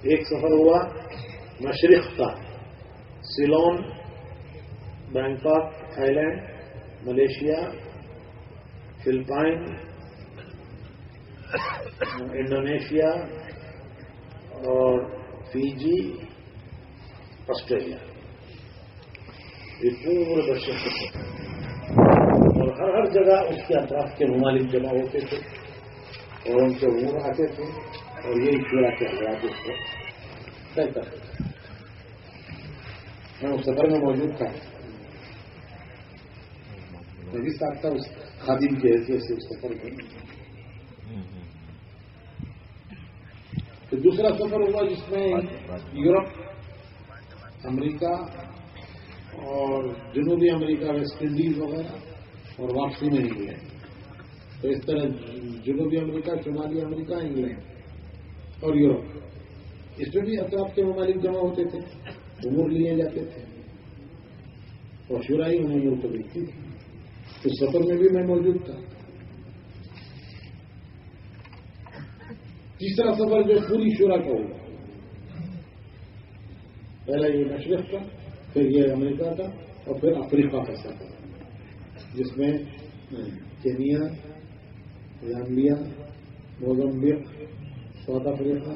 ایک سفر ہوا مشرق کا، Ceylon, Bangkok, Thailand, Malaysia, Philippines, Indonesia اور فیجی، آسٹریلیا. یہ پورے درشن سے اور ہر جگہ اس کے اطراف کے ممالک جمع ہوتے تھے اور ان سے امور آتے تھے اور یہی شورا کے حالات اس کو طے کرتے تھے. میں اس سفر میں موجود تھا، میں بھی ساتھ تھا اس خادم کی حیثیت سے اس سفر میں. تو دوسرا سفر ہوا جس میں یورپ، امریکہ اور جنوبی امریکہ، ویسٹ انڈیز وغیرہ اور واپسی میں انگلینڈ. تو اس طرح جنوبی امریکہ، شمالی امریکہ، انگلینڈ اور یورپ، اس میں بھی اطراف کے ممالک جمع ہوتے تھے، امور لیے جاتے تھے اور شورائی انہیں امور کو دیکھتی تھی. اس سفر میں بھی میں موجود تھا. تیسرا سفر جو پوری شورا کا ہوگا، پہلا یہ مشرق کا، پھر یہ امریکہ کا اور پھر افریقہ کا سفر، جس میں Kenya, Zambia, Mozambique, South Africa,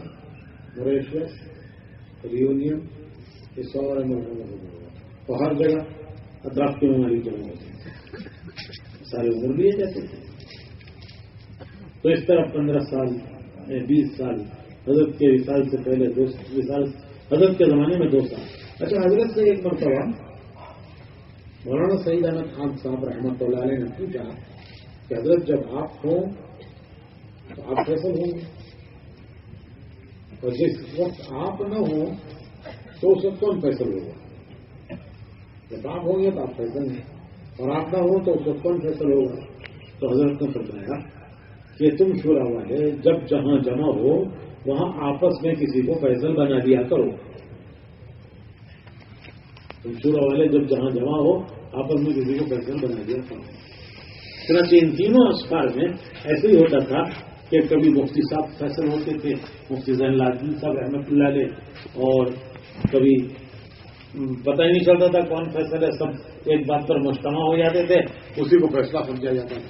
Mauritius, Reunion, یہ سارے ملکوں میں ہوگا. تو ہر جگہ اطراف کے ممالک جمع ہوتے ہیں، سارے عمر لیے جاتے تھے. تو اس طرح 15 سال 20 سال حضرت کے وصال سے پہلے حضرت کے زمانے میں 2 سال. اچھا، حضرت سے ایک مرتبہ مولانا سعید احمد خان صاحب رحمۃ اللہ علیہ نے پوچھا کہ حضرت جب آپ ہوں تو آپ فیصل ہوں گے، اور جس وقت آپ نہ ہوں تو اس وقت کون فیصل ہوگا؟ جب آپ ہوں گے تو آپ فیصل ہیں، اور آپ نہ ہوں تو اس وقت کون فیصل ہوگا؟ تو حضرت نے فرمایا کہ تم شورا والے جب جہاں جمع ہو وہاں آپس میں کسی کو فیصل بنا دیا کرو. تم شورا والے جب جہاں جمع ہو آپس میں کسی کو فیصل بنا دیا کرو. چنانچہ ان تینوں اسفار میں ایسے ہی ہوتا تھا کہ کبھی مفتی صاحب فیصل ہوتے تھے، مفتی زین العابدین صاحب رحمۃ اللہ علیہ، اور کبھی پتہ ہی نہیں چلتا تھا کون فیصل ہے، سب ایک بات پر مجتمع ہو جاتے تھے، اسی کو فیصلہ سمجھا جاتا تھا.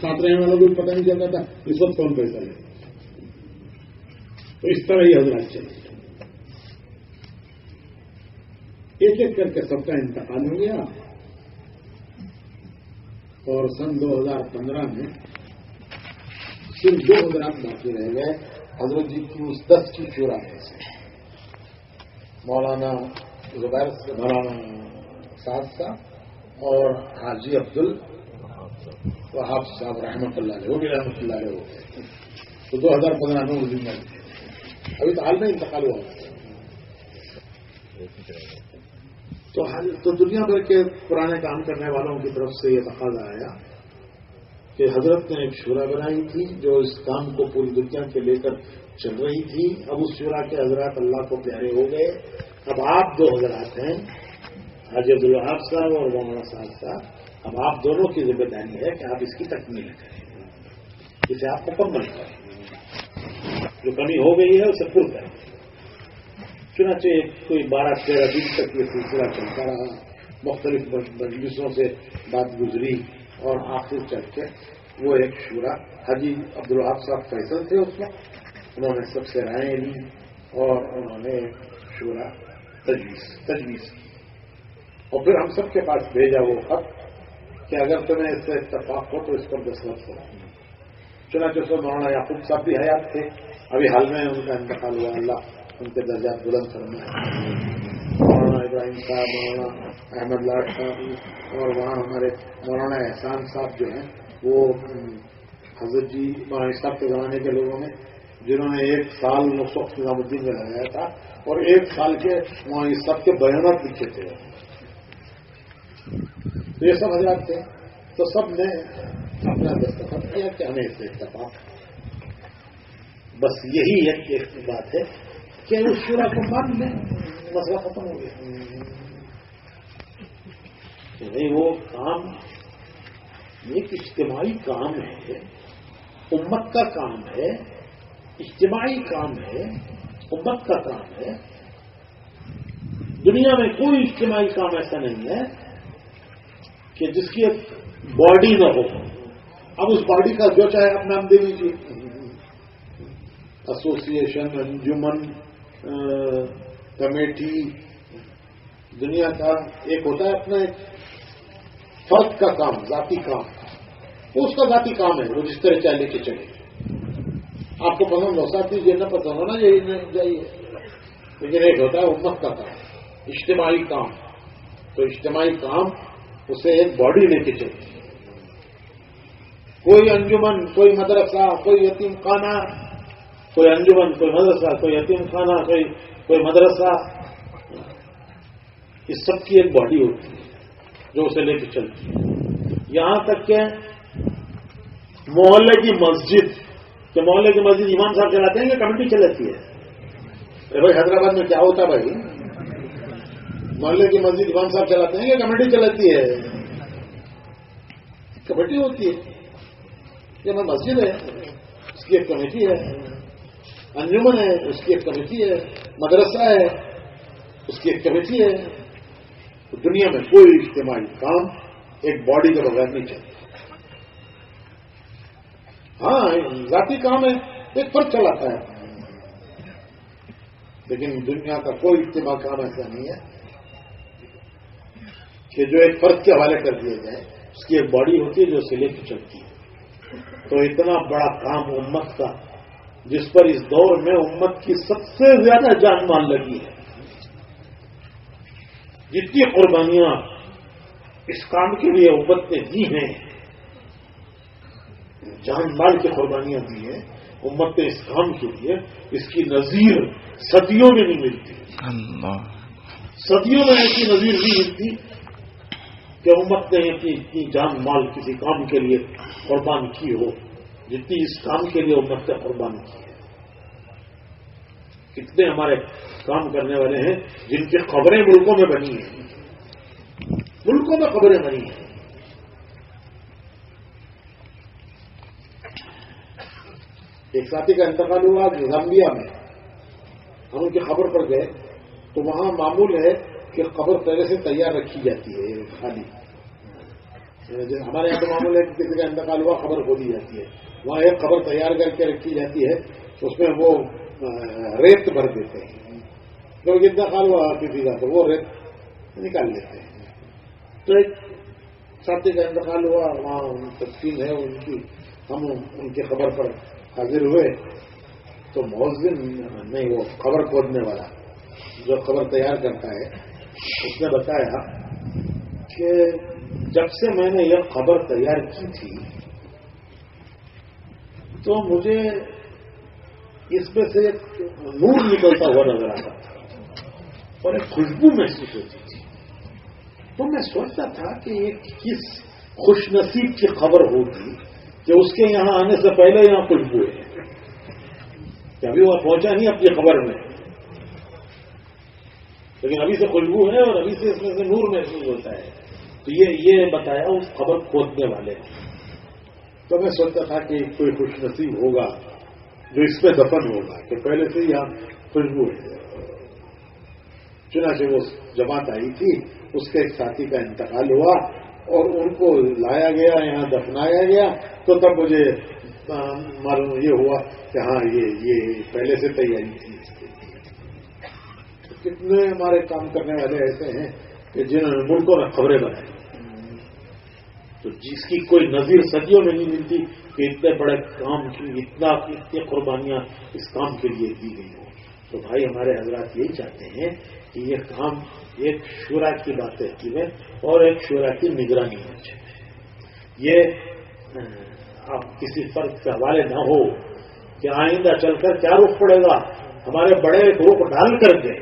ساتھ رہنے والوں کو بھی پتہ نہیں چلتا تھا اس وقت کون فیصل ہے. تو اس طرح ہی حضرات چلے، ایک ایک کر کے سب کا انتقال ہو گیا. اور سن 2015 میں صرف 2 حضرات باقی رہ گئے حضرت جی کی اس 10 کی شورا میں سے، مولانا زبیر مولانا سعد صاحب اور حاجی عبدالوہاب صاحب رحمۃ اللہ علیہ، وہ بھی رحمۃ اللہ علیہ ہو گئے. تو 2015 میں وہ زندہ تھے، ابھی تو حال میں انتقال ہوا. تو دنیا بھر کے پرانے کام کرنے والوں کی طرف سے یہ تقاضا آیا کہ حضرت نے ایک شورا بنائی تھی جو اس کام کو پوری دنیا کے لے کر چل رہی تھی. اب اس شورا کے حضرات اللہ کو پیارے ہو گئے. اب آپ 2 حضرات ہیں، حاجی عبدالوہاب صاحب اور مولانا صاحب صاحب. اب آپ دونوں کی ذمہ داری ہے کہ آپ اس کی تکمیل کریں، اسے آپ مکمل کریں، جو کمی ہو گئی ہے اسے پور کریں. چنانچہ کوئی 12-13 دن تک یہ سلسلہ چلتا رہا، مختلف مجلسوں سے بات گزری اور آخر چل کے وہ ایک شورا، حاجی عبدالوہاب صاحب فیصل تھے اس وقت، انہوں نے سب سے رائے لی اور انہوں نے شورا تجویز کی. اور پھر ہم سب کے پاس بھیجا وہ خط کہ اگر تمہیں اس سے اتفاق ہو تو اس پر دستخط کرو. چنانچہ اس میں مولانا یعقوب صاحب بھی حیات تھے، ابھی حال میں ان کا انتقال ہوا، اللہ ان کے درجات بلند فرمائے. مولانا ابراہیم صاحب، مولانا احمد لاٹ صاحب، اور وہاں ہمارے مولانا احسان صاحب جو ہیں وہ حضرت جی مولانا صاحب کے زمانے کے لوگوں میں جنہوں نے 1 سال مصطفی نظام الدین میں لگایا تھا اور 1 سال کے مولانا صاحب کے بیانات لکھے تھے. تو یہ سب حضرات تھے. تو سب نے اپنا دستخط کیا کہ ہمیں اس سے اتفاق. بس یہی ایک بات ہے کہ اس شورا کو مان لیں، مسئلہ ختم ہو گیا. نہیں، وہ کام ایک اجتماعی کام ہے، امت کا کام ہے، اجتماعی کام ہے، امت کا کام ہے. دنیا میں کوئی اجتماعی کام ایسا نہیں ہے کہ جس کی ایک باڈی نہ ہو. اب اس باڈی کا جو چاہے آپ نام دے لیجیے، ایسوسیشن، انجمن، کمیٹی. دنیا کا ایک ہوتا ہے اپنا ایک فرد کا کام، ذاتی کام، وہ اس کا ذاتی کام ہے، وہ جس طرح چاہے لے کے چلے. آپ کو پسند ہو ساتھ دیجیے، نہ پسند ہونا یہی نہیں چاہیے. لیکن ایک ہوتا ہے امت کا کام، اجتماعی کام. تو اجتماعی کام اسے ایک باڈی لے کے چلے. کوئی انجمن، کوئی مدرسہ، کوئی یتیم خانہ، کوئی انجمن، کوئی مدرسہ، کوئی یتیم خانہ، کوئی مدرسہ، اس سب کی ایک باڈی ہوتی ہے جو اسے لے کے چلتی ہے. یہاں تک کہ محلے کی مسجد، کہ محلے کی مسجد امام صاحب چلاتے ہیں کہ کمیٹی چلاتی ہے؟ ارے بھائی حیدرآباد میں کیا ہوتا بھائی؟ محلے کی مسجد امام صاحب چلاتے ہیں کہ کمیٹی چلاتی ہے؟ کمیٹی ہوتی ہے. یہ مسجد ہے، اس کی ایک کمیٹی ہے. انجمن ہے، اس کی ایک کمیٹی ہے. مدرسہ ہے، اس کی ایک کمیٹی ہے. تو دنیا میں کوئی اجتماعی کام ایک باڈی کے بغیر نہیں چلتا. ہاں ذاتی کام ہے، ایک فرد چلاتا ہے، لیکن دنیا کا کوئی اجتماع کام ایسا نہیں ہے کہ جو ایک فرد کے حوالے کر دیا جائے. اس کی ایک باڈی ہوتی ہے جو اسے لے کے چلتی ہے. تو اتنا بڑا کام امت کا، جس پر اس دور میں امت کی سب سے زیادہ جان مال لگی ہے، جتنی قربانیاں اس کام کے لیے امت نے دی ہیں، جان مال کی قربانیاں دی ہیں امت نے اس کام کے لیے، اس کی نظیر صدیوں میں نہیں ملتی. صدیوں میں ایسی نظیر نہیں ملتی کہ امت نے اتنی جان مال کسی کام کے لیے قربان کی ہو جتنی اس کام کے لیے امت نے قربان کی ہے. کتنے ہمارے کام کرنے والے ہیں جن کی قبریں ملکوں میں بنی ہیں، ملکوں میں قبریں بنی ہیں. ایک ساتھی کا انتقال ہوا زامبیا میں، ہم ان کی خبر پر گئے تو وہاں معمول ہے کہ قبر پہلے سے تیار رکھی جاتی ہے خالی. ہمارے یہاں تو معمول ہے کہ کسی کا انتقال ہوا خبر کھولی جاتی ہے، وہاں ایک خبر تیار کر کے رکھی جاتی ہے، اس میں وہ ریت بھر دیتے ہیں. جب انتقال ہوا کسی کا تو وہ ریت نکال لیتے ہیں. تو ایک ساتھی کا انتقال ہوا، وہاں تقسیم ہے ان کی، ہم ان کی خبر پر حاضر ہوئے تو مؤذن نہیں، وہ خبر کھودنے والا جو خبر تیار کرتا ہے، اس نے بتایا کہ جب سے میں نے یہ خبر تیار کی تھی تو مجھے اس میں سے ایک نور نکلتا ہوا نظر آتا تھا اور ایک خوشبو محسوس ہوتی تھی. تو میں سوچتا تھا کہ یہ کس خوش نصیب کی خبر ہوگی کہ اس کے یہاں آنے سے پہلے یہاں خوشبو ہے، کہ ابھی وہ پہنچا نہیں اپنی خبر میں، لیکن ابھی سے خوشبو ہے اور ابھی سے اس میں سے نور محسوس ہوتا ہے. تو یہ بتایا اس خبر کھودنے والے. تو میں سوچتا تھا کہ کوئی خوش نصیب ہوگا جو اس پہ دفن ہوگا کہ پہلے سے یہاں خوشبو ہے. چنانچہ وہ جماعت آئی تھی، اس کے ایک ساتھی کا انتقال ہوا اور ان کو لایا گیا، یہاں دفنایا گیا. تو تب مجھے معلوم یہ ہوا کہ ہاں یہ پہلے سے تیاری تھی اس کے لیے. کتنے ہمارے کام کرنے والے ایسے ہیں کہ جنہوں نے ملکوں میں خبریں بنائی، تو جس کی کوئی نظیر صدیوں میں نہیں ملتی کہ اتنے بڑے کام کی اتنی قربانیاں اس کام کے لیے دی گئی ہوں. تو بھائی ہمارے حضرات یہی چاہتے ہیں کہ یہ کام ایک شورا کی باتیں کی ہے اور ایک شورا کی نگرانی ہونی چاہیے. یہ آپ کسی فرد کے حوالے نہ ہو کہ آئندہ چل کر کیا رخ پڑے گا. ہمارے بڑے ایک رخ ڈال کر گئے،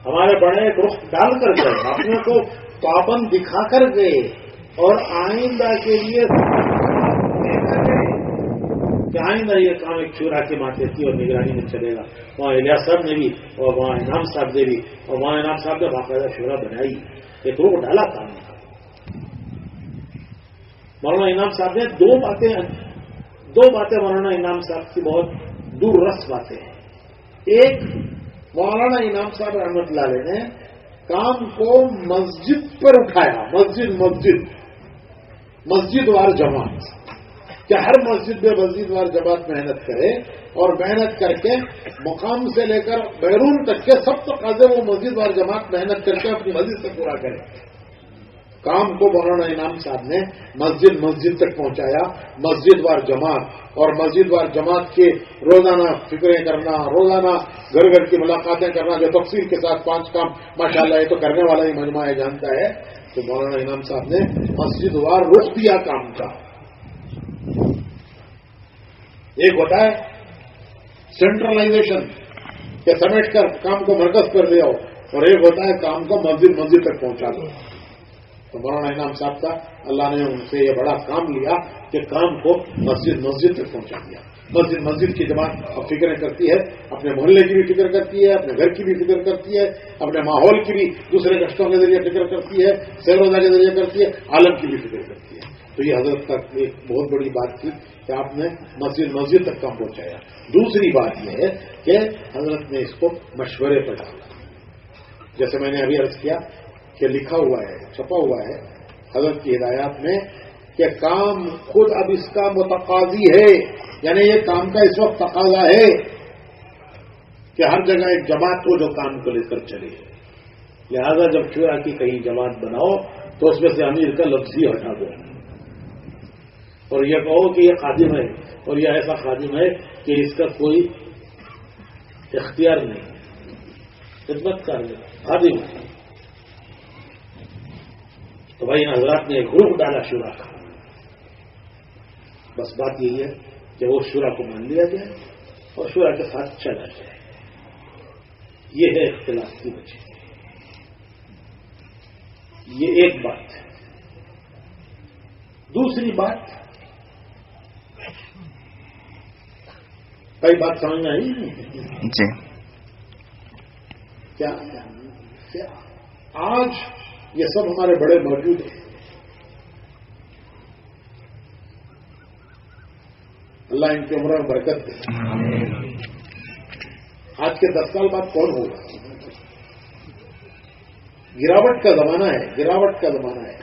ہمارے بڑے ایک رخ ڈال کر گئے، اپنے کو پابند دکھا کر گئے اور آئندہ کے لیے کہ آئندہ یہ کام ایک شورا کی ماتحتی اور نگرانی میں چلے گا. وہاں الیاس صاحب نے بھی اور وہاں انعام صاحب نے بھی اور وہاں انعام صاحب نے باقاعدہ شورا بنائی، ایک رخ ڈالا کام کا. مولانا انعام صاحب نے دو باتیں مولانا انعام صاحب کی بہت دور رس باتیں ہیں. ایک، مولانا انعام صاحب رحمۃ اللہ علیہ نے کام کو مسجد پر اٹھایا، مسجد وار جماعت، کہ ہر مسجد میں مسجد وار جماعت محنت کرے اور محنت کر کے مقام سے لے کر بیرون تک کے سب تقاضے وہ مسجد وار جماعت محنت کر کے اپنی مسجد سے پورا کرے. کام کو مولانا انعام صاحب نے مسجد تک پہنچایا، مسجد وار جماعت، اور مسجد وار جماعت کے روزانہ فکریں کرنا، روزانہ گھر گھر کی ملاقاتیں کرنا، جو تفصیل کے ساتھ 5 کام ماشاءاللہ یہ تو کرنے والا ہی مجمع ہے جانتا ہے. تو مولانا انعام صاحب نے مسجد وار رخ دیا کام کا. ایک ہوتا ہے سینٹرلائزیشن کہ سمیٹ کر کام کو مرکز پر لے آؤ، اور ایک ہوتا ہے کام کو مسجد تک پہنچا دو. تو مولانا انعام صاحب کا اللہ نے ان سے یہ بڑا کام لیا کہ کام کو مسجد تک پہنچا دیا. مسجد کی جماعت اب فکریں کرتی ہے، اپنے محلے کی بھی فکر کرتی ہے، اپنے گھر کی بھی فکر کرتی ہے، اپنے ماحول کی بھی دوسرے گشتوں کے ذریعے فکر کرتی ہے، سیر روزہ کے ذریعے کرتی ہے، عالم کی بھی فکر کرتی ہے. تو یہ حضرت تک ایک بہت بڑی بات تھی کہ آپ نے مسجد تک کام پہنچایا. دوسری بات یہ ہے کہ حضرت نے اس کو مشورے پر ڈالا. جیسے میں نے ابھی عرض کیا کہ لکھا ہوا ہے، چھپا ہوا ہے حضرت کی ہدایات میں کہ کام خود اب اس کا متقاضی ہے، یعنی یہ کام کا اس وقت تقاضا ہے کہ ہر جگہ ایک جماعت ہو جو کام کو لے کر چلے. لہذا جب شورا کی کہیں جماعت بناؤ تو اس میں سے امیر کا لفظ ہی ہٹا دو اور یہ کہو کہ یہ خادم ہے اور یہ ایسا خادم ہے کہ اس کا کوئی اختیار نہیں، خدمت کر لے خادم ہے. تو بھائی حضرات نے ایک روح ڈالا شورا کا. بس بات یہی ہے کہ وہ شورا کو مان لیا جائے اور شورا کے ساتھ چلا جائے. یہ ہے اختلاف کی وجہ. یہ ایک بات ہے. دوسری بات، کئی بات سمجھ میں آئی جی. کیا آج یہ سب ہمارے بڑے موجود ہیں. اللہ ان کی عمر میں برکت دے. آج کے 10 سال بعد کون ہوگا؟ گراوٹ کا زمانہ ہے، گراوٹ کا زمانہ ہے.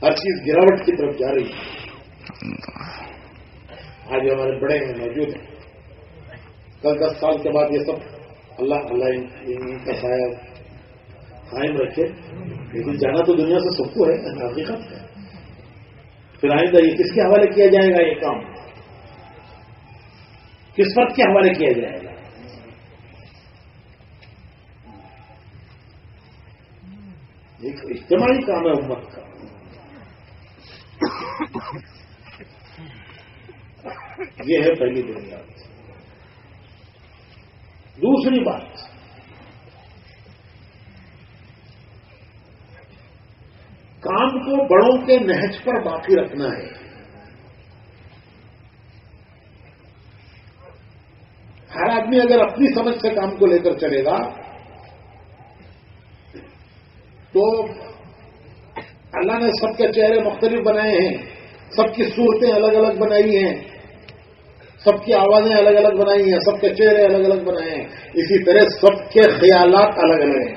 ہر چیز گراوٹ کی طرف جا رہی ہے. آج ہمارے بڑے ہیں موجود ہیں. کل 10 سال کے بعد یہ سب اللہ ان کا سایہ قائم رکھے. لیکن جانا تو دنیا سے سب کو ہے، حقیقت ہے. پھر آئندہ یہ کس کے حوالے کیا جائے گا؟ یہ کام کس وقت کے حوالے کیا جائے گا؟ ایک اجتماعی کام ہے امت کا. یہ ہے پہلی بنیاد. دوسری بات، کام کو بڑوں کے نہج پر باقی رکھنا ہے. ہر آدمی اگر اپنی سمجھ سے کام کو لے کر چلے گا تو اللہ نے سب کے چہرے مختلف بنائے ہیں، سب کی صورتیں الگ الگ بنائی ہیں، سب کی آوازیں الگ الگ بنائی ہیں، سب کے چہرے الگ الگ بنائے ہیں. اسی طرح سب کے خیالات الگ الگ ہیں.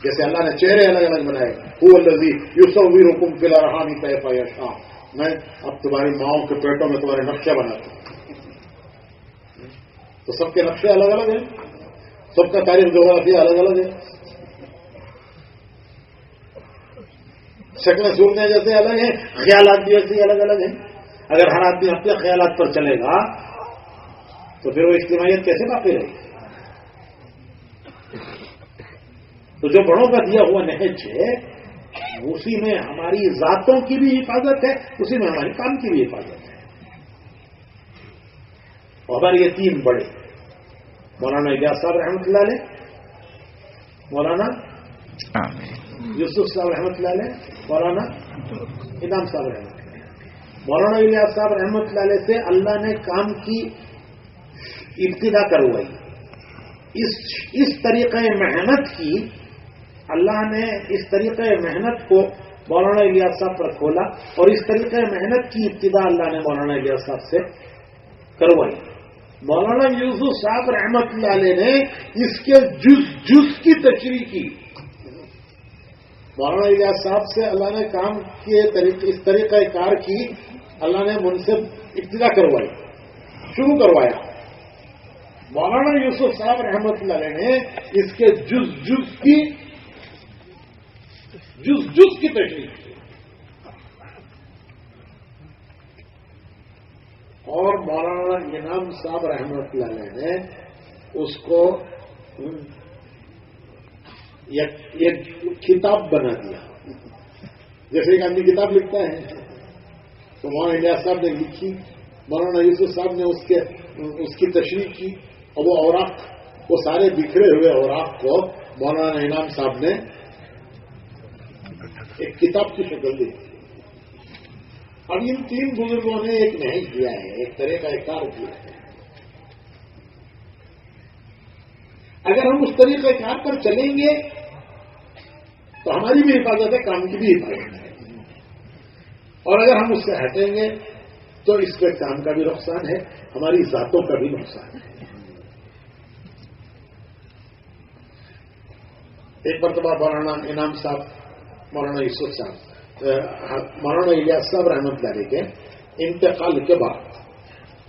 جیسے اللہ نے چہرے الگ الگ بنائے. هو الذی یصورکم فی الارحام کیف یشاء. میں اب تمہاری ماؤں کے پیٹوں میں تمہارے نقشے بناتا ہوں. تو سب کے نقشے الگ الگ ہیں، سب کا تاریخ جغرافیہ الگ الگ ہے. شکلیں صورتیں جیسے الگ ہیں، خیالات بھی ایسے الگ الگ ہیں. اگر ہر آدمی اپنے خیالات پر چلے گا تو پھر وہ اجتماعیت کیسے باقی رہے گی؟ تو جو بڑوں کا دیا ہوا نہج ہے اسی میں ہماری ذاتوں کی بھی حفاظت ہے، اسی میں ہماری کام کی بھی حفاظت ہے. اور ہمارے یہ 3 بڑے، مولانا الیاس صاحب رحمۃ اللہ علیہ، مولانا یوسف صاحب رحمۃ اللہ علیہ، مولانا انعام صاحب رحمۃ اللہ علیہ. مولانا الیاس صاحب رحمۃ اللہ علیہ سے اللہ نے کام کی ابتدا کروائی. اس طریقے محنت کی اللہ نے اس طریقے محنت کو مولانا الیاس صاحب پر کھولا اور اس طریقے محنت کی ابتدا اللہ نے مولانا الیاس صاحب سے کروائی. مولانا یوسف صاحب رحمۃ اللہ علیہ نے اس کے جز کی تشریح کی. مولانا الیاس صاحب سے اللہ نے کام کے اس طریقہ کار کی اللہ نے ان سے ابتدا کروائی، شروع کروایا. مولانا یوسف صاحب رحمۃ اللہ علیہ نے اس کے جز کی تشریح کی اور مولانا انعام صاحب رحمۃ اللہ علیہ نے اس کو ایک کتاب بنا دیا. جیسے ایک آدمی کتاب لکھتا ہے تو مولانا الیاس صاحب نے لکھی، مولانا یوسف صاحب نے اس کی تشریح کی اور وہ اوراق، وہ سارے بکھرے ہوئے اوراق کو مولانا انعام صاحب نے ایک کتاب کی شکل دی. اب ان 3 بزرگوں نے ایک نہج دیا ہے, ایک طرح کا ایک کار کیا ہے. اگر ہم اس طریقہ کار پر چلیں گے تو ہماری بھی حفاظت ہے, کام کی بھی حفاظت ہے, اور اگر ہم اس سے ہٹیں گے تو اس پہ کام کا بھی نقصان ہے, ہماری ذاتوں کا بھی نقصان ہے. ایک مرتبہ مولانا انعام صاحب, مولانا یوسف صاحب, مولانا الیاس صاحب رحمۃ اللہ علیہ کے انتقال کے بعد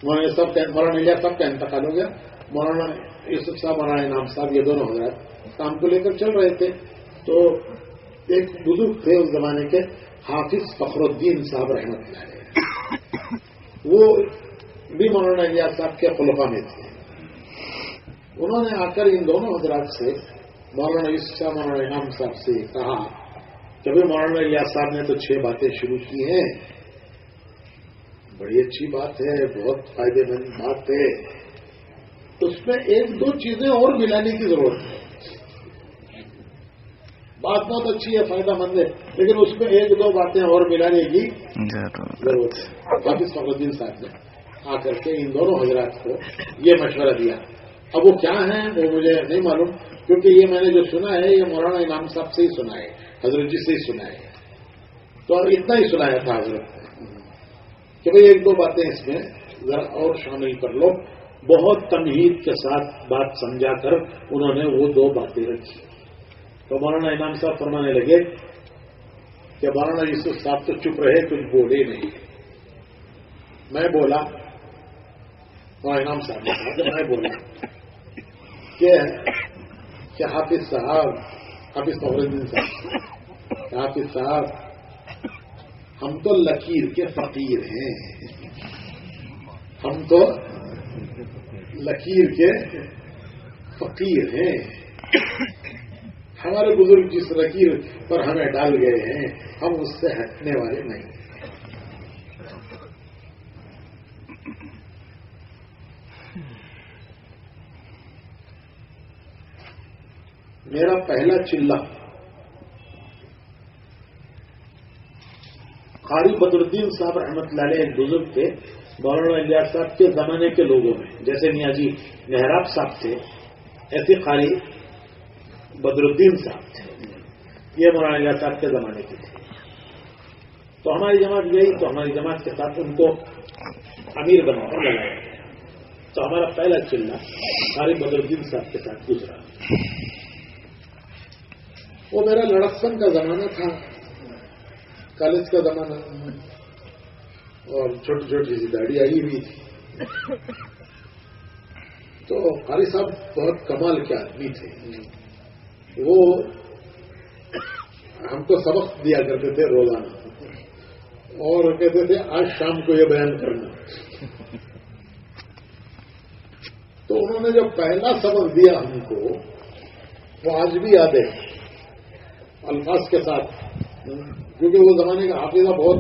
مولانا الیاس صاحب کا انتقال ہو گیا. مولانا یوسف صاحب, مولانا انعام صاحب, یہ دونوں حضرات کام کو لے کر چل رہے تھے. تو ایک بزرگ تھے اس زمانے کے, حافظ فخر الدین صاحب رحمۃ اللہ علیہ, وہ بھی مولانا الیاس صاحب کے خلفاء میں تھے. انہوں نے آ کر ان دونوں حضرات سے, مولانا یوسف صاحب, مولانا انعام صاحب سے کہا کہ بھائی مولانا الیاس صاحب نے تو 6 باتیں شروع کی ہیں, بڑی اچھی بات ہے, بہت فائدے مند بات ہے, اس میں 1-2 چیزیں اور ملانے کی ضرورت ہے. بات بہت اچھی ہے, فائدہ مند ہے, لیکن اس میں 1-2 باتیں اور ملانے کی ضرورت ہے. حافظ فخر الدین صاحب نے آ کر کے ان دونوں حضرات کو یہ مشورہ دیا. اب وہ کیا ہیں وہ مجھے نہیں معلوم, کیونکہ یہ میں نے جو سنا ہے یہ مولانا انعام صاحب سے ہی سنا ہے, حضرت جی سے ہی سنا ہے. تو اتنا ہی سنایا تھا حضرت کہ بھئی 1-2 باتیں اس میں ذرا اور شامل کر لو. بہت تمہید کے ساتھ بات سمجھا کر انہوں نے وہ 2 باتیں رکھی. تو مولانا انعام صاحب فرمانے لگے کہ مولانا یوسف صاحب تو چپ رہے, کچھ بولے نہیں. میں بولا, مولانا انعام صاحب نے کہا کہ میں بولا کہ حافظ صاحب, حافظ فخر الدین صاحب, حافظ صاحب ہم تو لکیر کے فقیر ہیں, ہم تو لکیر کے فقیر ہیں. ہمارے بزرگ جس لکیر پر ہمیں ڈال گئے ہیں ہم اس سے ہٹنے والے نہیں. میرا پہلا چلہ قاری بدر الدین صاحب رحمۃ اللہ علیہ ایک بزرگ تھے مولانا الیاس صاحب کے زمانے کے لوگوں میں, جیسے نیازی محراب صاحب تھے ایسے قاری بدر الدین صاحب تھے, یہ مولانا الیاس صاحب کے زمانے کے تھے. تو ہماری جماعت گئی تو ہماری جماعت کے ساتھ ان کو امیر بنا کر لگایا گیا. تو ہمارا پہلا چلہ قاری بدر الدین صاحب کے ساتھ گزرا. وہ میرا لڑکپن کا زمانہ تھا, کالج کا زمانہ, اور چھوٹی چھوٹی سی داڑھی آئی ہوئی تھی. تو قاری صاحب بہت کمال کے آدمی تھے. وہ ہم کو سبق دیا کرتے تھے روزانہ, اور کہتے تھے آج شام کو یہ بیان کرنا. تو انہوں نے جو پہلا سبق دیا ہم کو وہ آج بھی یاد ہے الفاظ کے ساتھ, کیونکہ وہ زمانے کا حافظہ بہت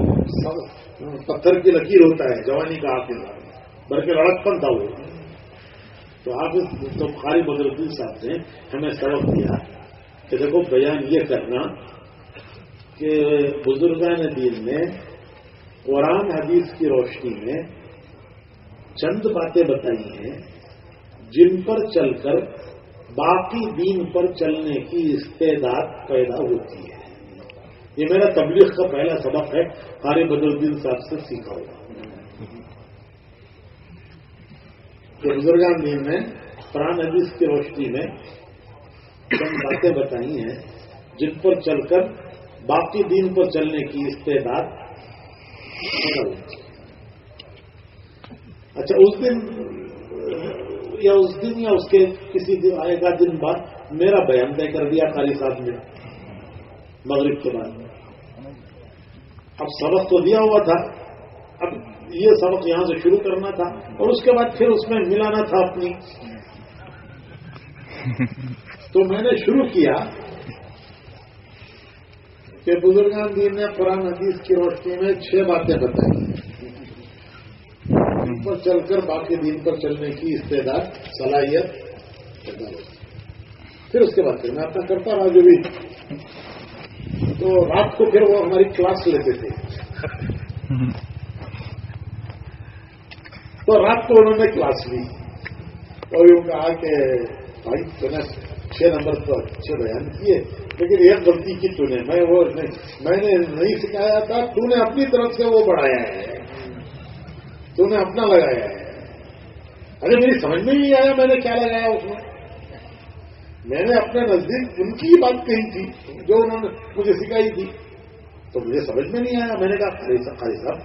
پتھر کی لکیر ہوتا ہے, جوانی کا حافظہ بلکہ لڑکپن تھا وہ. تو حافظ تو قاری بدر الدین صاحب نے ہمیں سبق دیا کہ دیکھو بیان یہ کرنا کہ بزرگان دین نے قرآن حدیث کی روشنی میں چند باتیں بتائی ہیں جن پر چل کر باقی دین پر چلنے کی استعداد پیدا ہوتی ہے. یہ میرا تبلیغ کا پہلا سبق ہے, قاری بدر الدین صاحب سے سیکھا ہوگا کہ بزرگان دین نے قرآن حدیث کی روشنی میں چند باتیں بتائی ہیں جن پر چل کر باقی دین پر چلنے کی استعداد پیدا ہوتی ہے. اچھا, اس دن یا اس کے کسی دن آئے گا دن بعد میرا بیان طے کر دیا قاری صاحب نے مغرب کے بعد. اب سبق تو دیا ہوا تھا, اب یہ سبق یہاں سے شروع کرنا تھا اور اس کے بعد پھر اس میں ملانا تھا اپنی. تو میں نے شروع کیا کہ بزرگان دین نے قرآن حدیث کی روشنی میں 6 باتیں بتائی ان پر چل کر باقی دین پر چلنے کی استعداد صلاحیت پیدا ہوتی. پھر اس کے بعد پھر میں اپنا کرتا رہا جو بھی. تو رات کو پھر وہ ہماری کلاس لیتے تھے. تو رات کو انہوں نے کلاس لی اور یوں کہا کہ بھائی تو نے 6 نمبر تو اچھے بیان کیے لیکن ایک غلطی کی تو نے میں نے نہیں سکھایا تھا, تو نے اپنی طرف سے وہ بڑھایا ہے, تو نے اپنا لگایا ہے. ارے میری سمجھ میں نہیں آیا میں نے کیا لگایا اس میں نے اپنے نزدیک ان کی بات کہی تھی جو انہوں نے مجھے سکھائی تھی, تو مجھے سمجھ میں نہیں آیا. میں نے کہا قاری صاحب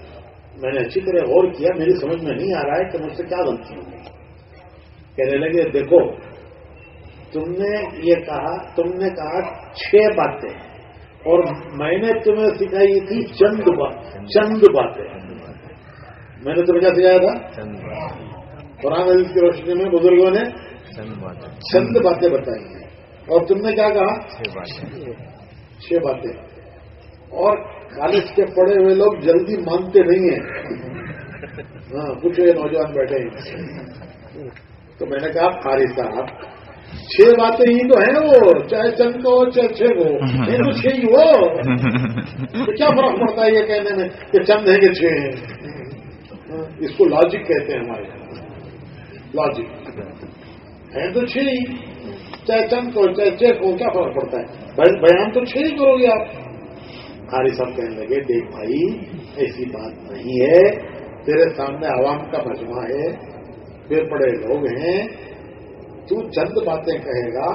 میں نے اچھی طرح غور کیا, میری سمجھ میں نہیں آ رہا ہے کہ مجھ سے کیا غلطی ہوگی. کہنے لگے دیکھو تم نے کہا 6 باتیں اور میں نے تمہیں سکھائی تھی چند باتیں. میں نے تمہیں کیا سکھایا تھا؟ قرآن حدیث کی روشنی میں بزرگوں نے چند باتیں بتائی ہیں اور تم نے کیا کہا 6 باتیں. اور کالج کے پڑھے ہوئے لوگ جلدی مانتے نہیں ہیں. ہاں کچھ نوجوان بیٹھے ہیں. تو میں نے کہا قاری صاحب 6 باتیں ہی تو ہیں وہ, چاہے چند کو چاہے 6 کو یہ تو 6 ہی ہو. تو کیا فرق پڑتا ہے یہ کہنے میں کہ چند ہے کہ 6 ہیں. اس کو لاجک کہتے ہیں ہمارے یہاں. لاجک ہے تو 6 ہی, چاہے چند کو چاہے 6 کو کیا فرق پڑتا ہے. بیان تو 6 ہی کرو گے آپ. قاری صاحب کہنے لگے دیکھ بھائی ایسی بات نہیں ہے, تیرے سامنے عوام کا مجمع ہے, پھر بڑے لوگ ہیں, تو چند باتیں کہے گا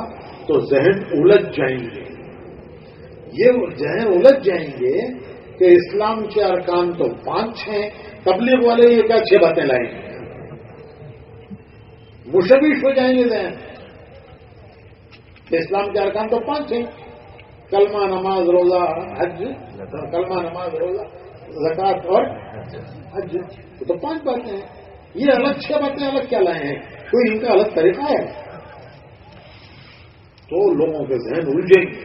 تو ذہن الجھ جائیں گے. یہ ذہن الجھ جائیں گے کہ اسلام کے ارکان تو 5 ہیں, تبلیغ والے یہ کیا 6 باتیں لائیں گے. مشوش ہو جائیں گے ذہن. اسلام کے ارکان تو 5 ہیں, کلمہ نماز روزہ حج, کلمہ نماز روزہ زکوٰۃ اور حج, تو 5 باتیں ہیں. یہ الگ 6 باتیں الگ کیا لائے ہیں, کوئی ان کا الگ طریقہ ہے. تو لوگوں کے ذہن الجھیں گے.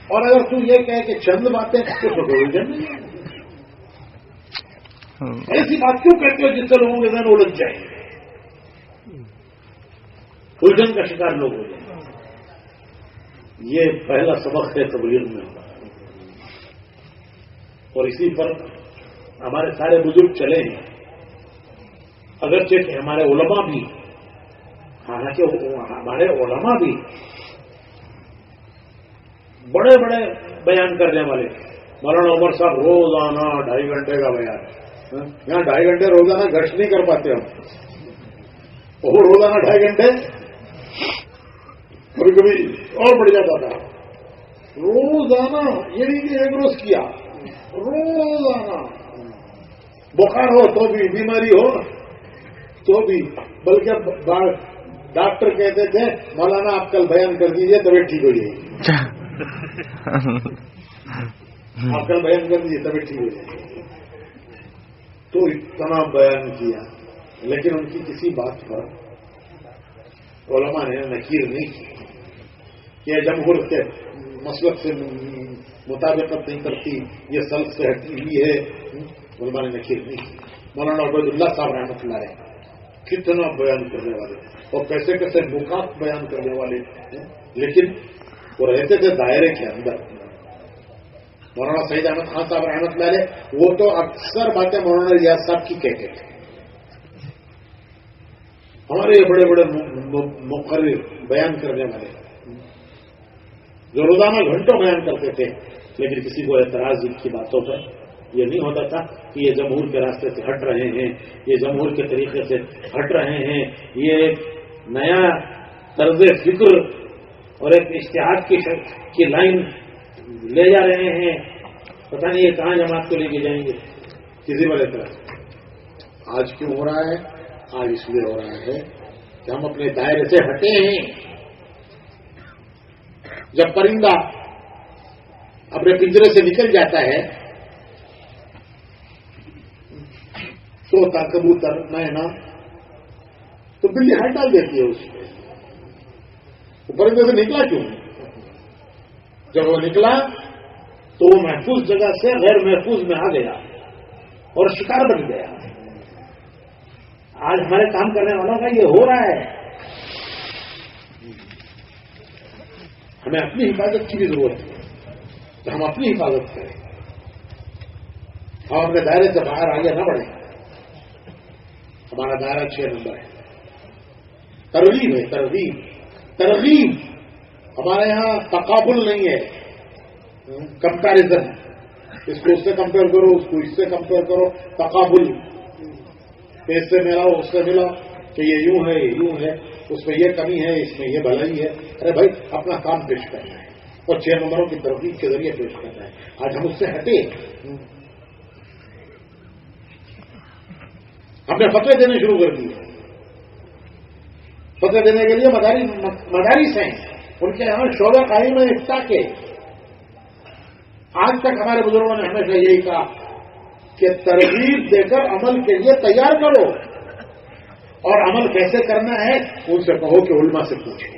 اور اگر تو یہ کہے کہ چند باتیں تو کوئی الجھن نہیں ہے. ایسی بات کیوں کہتے ہو جس سے لوگوں کے ذہن الجھ جائیں گے, الجھن کا شکار لوگ ہو جائیں گے. یہ پہلا سبق ہے تبلیغ میں, اور اسی پر ہمارے سارے بزرگ چلے ہیں. اگرچہ کہ ہمارے علماء بھی, حالانکہ ہمارے علماء بھی بڑے بڑے بیان کرنے والے. مولانا عمر صاحب روزانہ 2.5 گھنٹے کا بیان, یہاں 2.5 گھنٹے روزانہ گشت نہیں کر پاتے ہم. وہ روزانہ 2.5 گھنٹے, کبھی کبھی اور بڑھ جاتا تھا. روزانہ یہ نہیں کہ ایک روز کیا, روزانہ بخار ہو تو بھی, بیماری ہو تو بھی. بلکہ ڈاکٹر کہتے تھے مولانا آپ کل بیان کر دیجئے طبیعت ٹھیک ہو جائے گی. آپ کل بیان کر دیجیے طبیعت ٹھیک ہو جائے گی. تو اتنا بیان کیا, لیکن ان کی کسی بات پر علماء نے نکیر نہیں کی کہ جمہور کے مسلک سے مطابقت نہیں کرتی, یہ سلف سے ہٹی ہوئی ہے. علماء نے نکیر نہیں کی. مولانا عبید اللہ صاحب رحمۃ اللہ علیہ کتنا بیان کرنے والے اور کیسے کیسے نکات بیان کرنے والے, لیکن وہ رہتے تھے دائرے کے اندر. مولانا سعید احمد خان صاحب رحمۃ اللہ علیہ وہ تو اکثر باتیں مولانا ریاض صاحب کی کہتے تھے. ہمارے یہ بڑے بڑے مقرر بیان کرنے والے جو روزانہ گھنٹوں بیان کرتے تھے, لیکن کسی کو اعتراض ان کی باتوں پر یہ نہیں ہوتا تھا کہ یہ جمہور کے راستے سے ہٹ رہے ہیں, یہ جمہور کے طریقے سے ہٹ رہے ہیں, یہ نیا طرز فکر اور ایک اشتہاد کی لائن لے جا رہے ہیں, پتہ نہیں یہ کہاں جماعت کو لے کے جائیں گے. کسی پر اعتراض آج کیوں ہو رہا ہے؟ آج اس لیے ہو رہا ہے کہ ہم اپنے دائرے سے ہٹے ہیں. جب پرندہ اپنے پنجرے سے نکل جاتا ہے, طوطا, کبوتر, مینا, تو بلی ہٹ ڈال دیتی ہے اس پہ. وہ پرندے سے نکلا کیوں؟ جب وہ نکلا تو وہ محفوظ جگہ سے غیر محفوظ میں آ گیا اور شکار بن گیا. آج ہمارے کام کرنے والوں کا یہ ہو رہا ہے. ہمیں اپنی حفاظت کی بھی ضرورت ہے تو ہم اپنی حفاظت کریں، ہم اپنے دائرے سے باہر آگے نہ بڑھیں. ہمارا دائرہ 6 نمبر ہے. ترغیب ہے، ترغیب. ہمارے یہاں تقابل نہیں ہے، کمپیرزن. اس کو اس سے کمپیئر کرو، اس کو اس سے کمپیئر کرو. تقابل، اس سے ملاؤ اس سے ملاؤ کہ یہ یوں ہے یہ یوں ہے، اس میں یہ کمی ہے اس میں یہ بھلائی ہے. ارے بھائی اپنا کام پیش کرنا ہے اور 6 نمبروں کی ترغیب کے ذریعے پیش کرنا ہے. آج ہم اس سے ہٹے، ہم نے فتوے دینے شروع کر دیے. فتوے دینے کے لیے مدارس ہیں، ان کے یہاں شعبہ قائم ہے افتاء کے. آج تک ہمارے بزرگوں نے ہمیشہ یہی کہا کہ ترغیب دے کر عمل کے لیے تیار کرو، اور عمل کیسے کرنا ہے ان سے کہو کہ علماء سے پوچھیں.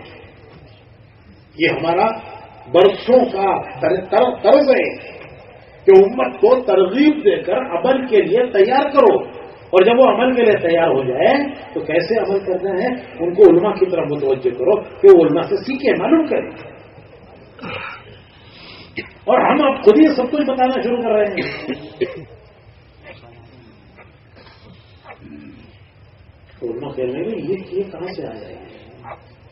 یہ ہمارا برسوں کا طرز ہے کہ امت کو ترغیب دے کر عمل کے لیے تیار کرو، اور جب وہ عمل کے لیے تیار ہو جائے تو کیسے عمل کرنا ہے ان کو علماء کی طرف متوجہ کرو کہ وہ علماء سے سیکھیں، معلوم کریں. اور ہم اب خود ہی سب کچھ بتانا شروع کر رہے ہیں. علماء کہہ رہے ہیں یہ کہاں سے آیا ہے،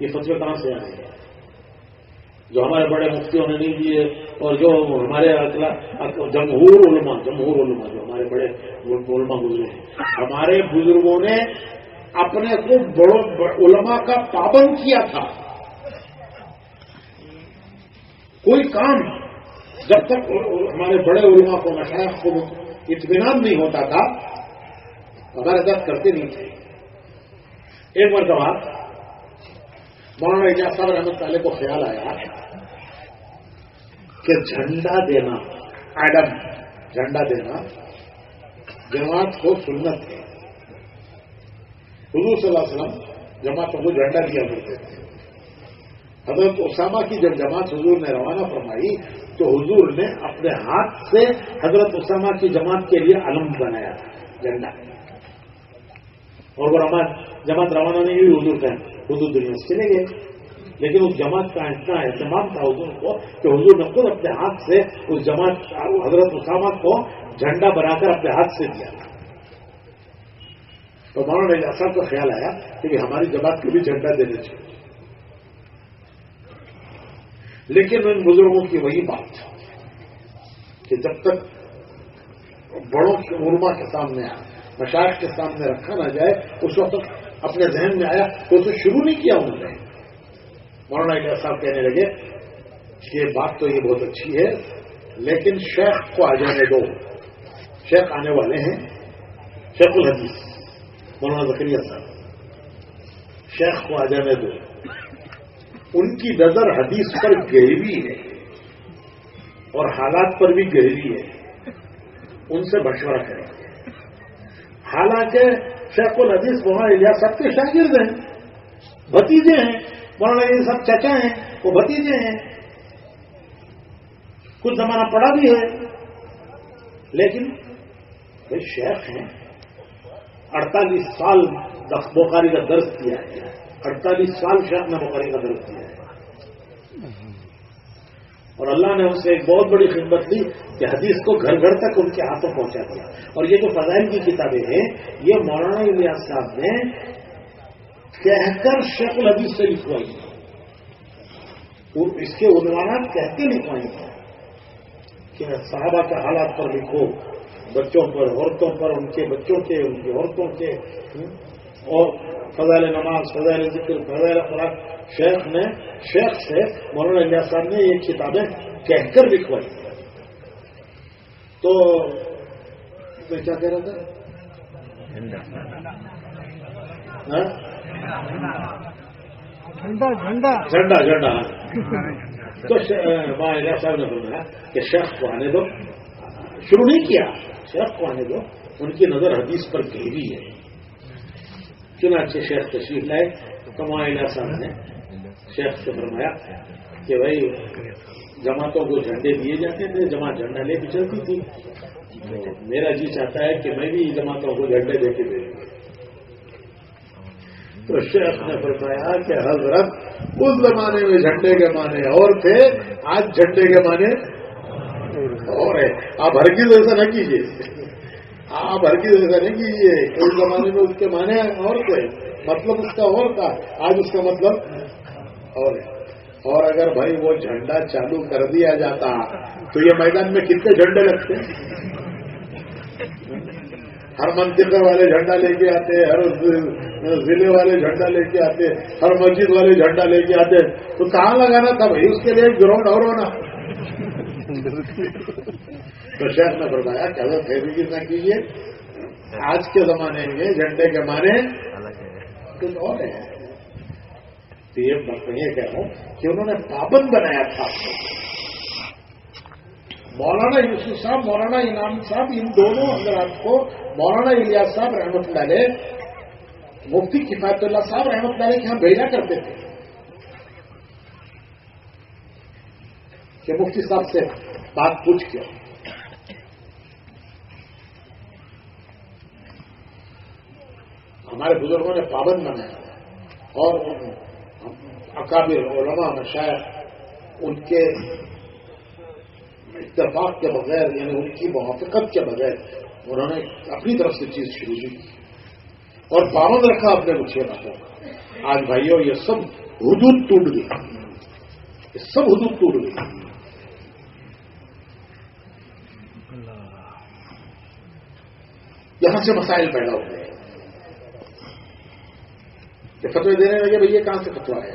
یہ فتوے کہاں سے آئے ہیں جو ہمارے بڑے مفتیوں نے نہیں دیے، اور جو ہمارے جمہور علماء جو ہمارے بڑے علماء گزرے ہیں. ہمارے بزرگوں نے اپنے کو بڑوں علماء کا پابند کیا تھا. کوئی کام جب تک ہمارے بڑے علماء کو مشائخ کو اطمینان نہیں ہوتا تھا ہمارے ساتھ کرتے نہیں تھے. ایک مرتبہ مولانا اجاز صاحب رحمۃ اللہ کو خیال آیا کہ جھنڈا دینا، ایڈم جھنڈا دینا جماعت کو سنت ہے. حضور صلی اللہ علیہ وسلم جماعتوں کو جھنڈا دیا کرتے تھے. حضرت اسامہ کی جب جماعت حضور نے روانہ فرمائی تو حضور نے اپنے ہاتھ سے حضرت اسامہ کی جماعت کے لیے علم بنایا جھنڈا. اور وہ جماعت روانہ نہیں ہوئی حضور کا حضور دنیا سے چلے گئے، لیکن اس جماعت کا اتنا اہتمام تھا حضور کو کہ حضور نے خود اپنے ہاتھ سے اس جماعت حضرت اسامہ کو جھنڈا بنا کر اپنے ہاتھ سے دیا. تو مولانا اجاز صاحب کو خیال آیا کہ ہماری جماعت کو بھی جھنڈا دینا چاہیے. لیکن ان بزرگوں کی وہی بات کہ جب تک بڑوں علماء کے سامنے آیا، مشائخ کے سامنے رکھا نہ جائے، اس وقت اپنے ذہن میں آیا تو اسے شروع نہیں کیا انہوں نے. مولانا اجاز صاحب کہنے لگے کہ یہ بات تو یہ بہت اچھی ہے لیکن شیخ کو آ جانے دو. شیخ آنے والے ہیں، شیخ الحدیث مولانا زکریا صاحب، شیخ کو آ جانے دو. ان کی نظر حدیث پر گہری ہے اور حالات پر بھی گہری ہے، ان سے مشورہ کریں. حالانکہ شیخ الحدیث مولانا الیاس صاحب کے شاگرد ہیں، بھتیجے ہیں. مولانا الیاس صاحب چچا ہیں، وہ بھتیجے ہیں، کچھ زمانہ پڑا بھی ہے. لیکن وہ شیخ ہیں، 48 سال بخاری کا درس کیا ہے، 48 سال شیخ نے بخاری کا درس کیا ہے. اور اللہ نے ان سے ایک بہت بڑی خدمت لی کہ حدیث کو گھر گھر تک ان کے ہاتھوں پہنچا دیا. اور یہ جو فضائل کی کتابیں ہیں یہ مولانا الیاس صاحب نے کہہ کر شیخ الحدیث سے لکھوائی، اس کے عنوانات کہہ کے لکھوائی کہ صحابہ کے حالات پر لکھو، بچوں پر، عورتوں پر، ان کے بچوں کے، ان کی عورتوں کے، اور فضائل نماز، فضائل ذکر، فضائل قرآن. شیخ سے مولانا الیاس صاحب نے یہ کتابیں کہہ کر لکھوائی. تو میں کیا کہہ رہا تھا؟ جھنڈا. تو مولانا الیاس صاحب نے بولا کہ شیخ کو آنے دو. شروع نہیں کیا، شیخ کو آنے دو، ان کی نظر حدیث پر گہری ہے. چنانچہ شیخ تشریف لائے تو مولانا الیاس صاحب نے شیخ سے فرمایا کہ بھائی جماعتوں کو جھنڈے دیے جاتے تھے، جماعت جھنڈا لے کے چلتی تھی، تو میرا جی چاہتا ہے کہ میں بھی جماعتوں کو جھنڈے دے کے دے دوں. تو شیخ نے فرمایا کہ حضرت اس زمانے میں جھنڈے کے معنی اور تھے، آج جھنڈے کے معنی اور ہے. آپ ہرگز ایسا نہ کیجیے، آپ ہرگز ایسا نہیں کیجیے. اس زمانے میں اس کے معنی اور تھے، مطلب اس کا اور تھا، آج اس کا مطلب اور ہے. اور اگر بھائی وہ جھنڈا چالو کر دیا جاتا تو یہ میدان میں کتنے جھنڈے لگتے؟ ہر منطقے والے جھنڈا لے کے آتے، ہر ضلع والے جھنڈا لے کے آتے، ہر مسجد والے جھنڈا لے کے آتے، تو کہاں لگانا تھا بھائی؟ اس کے لیے ایک گراؤنڈ اور ہونا. تو شیخ نے فرمایا کہ اگر فیضی نہ کیجیے، آج کے زمانے میں جھنڈے کے معنی کچھ اور ہے. تو یہ کہہ رہا ہوں کہ انہوں نے پابند بنایا تھا. مولانا یوسف صاحب، مولانا انعام صاحب، ان دونوں حضرات کو مولانا الیاس صاحب رحمۃ اللہ علیہ، مفتی کفایت اللہ صاحب رحمۃ اللہ علیہ کے ہاں بھیجا کرتے تھے کہ مفتی صاحب سے بات پوچھ کے. ہمارے بزرگوں نے پابند بنایا اور اکابر علماء مشائخ ان کے اتفاق کے بغیر، یعنی ان کی موافقت کے بغیر انہوں نے اپنی طرف سے چیز شروع کی اور پابند رکھا اپنے کچھ باتوں کا. آج بھائیوں یہ سب حدود ٹوٹ گئی، یہ سب حدود ٹوٹ گئی. یہاں سے مسائل پیدا ہو گئے. یہ فتوے دینے لگے بھائی یہ کہاں سے فتوا ہے،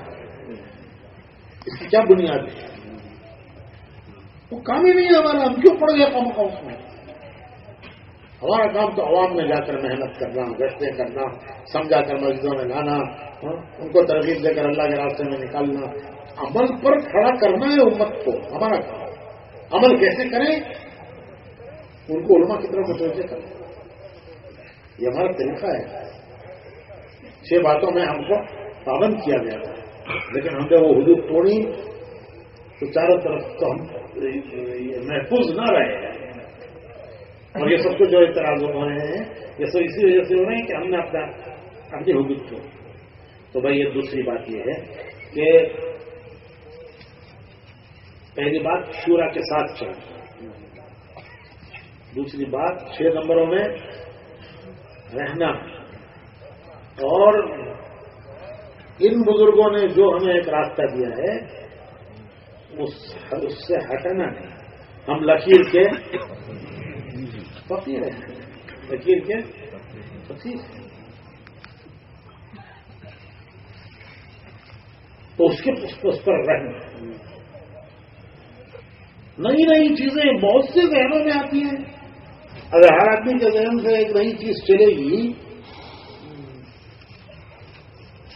اس کی کیا بنیاد ہے؟ وہ کام ہی نہیں ہے ہمارا، ہم کیوں پڑ گیا کام کا اس میں؟ ہمارا کام تو عوام میں جا کر محنت کرنا، گشتیں کرنا، سمجھا کر مسجدوں میں لانا، ان کو ترغیب دے کر اللہ کے راستے میں نکالنا، عمل پر کھڑا کرنا ہے امت کو ہمارا کام. عمل کیسے کریں؟ ان کو علماء کی طرف متوجہ کریں، یہ ہمارا طریقہ ہے. 6 باتوں میں ہم کو پابند کیا گیا تھا، لیکن ہم نے وہ حدود توڑی تو چاروں طرف تو ہم محفوظ نہ رہے ہیں. اور یہ سب کو جو اعتراض ہو رہے ہیں یہ سب اسی وجہ سے ہو رہے ہیں کہ ہم نے اپنی حدود توڑی. تو بھائی یہ دوسری بات یہ ہے کہ پہلی بات شورا کے ساتھ چلنا، دوسری بات 6 نمبروں میں رہنا. اور ان بزرگوں نے جو ہمیں ایک راستہ دیا ہے اس سے ہٹنا نہیں. ہم لکیر کے فقیر ہیں، لکیر کے فقیر ہیں. تو اس پر رہنا. نئی نئی چیزیں بہت سے ذہنوں میں آتی ہیں. اگر ہر آدمی کے ذہن سے ایک نئی چیز چلے گی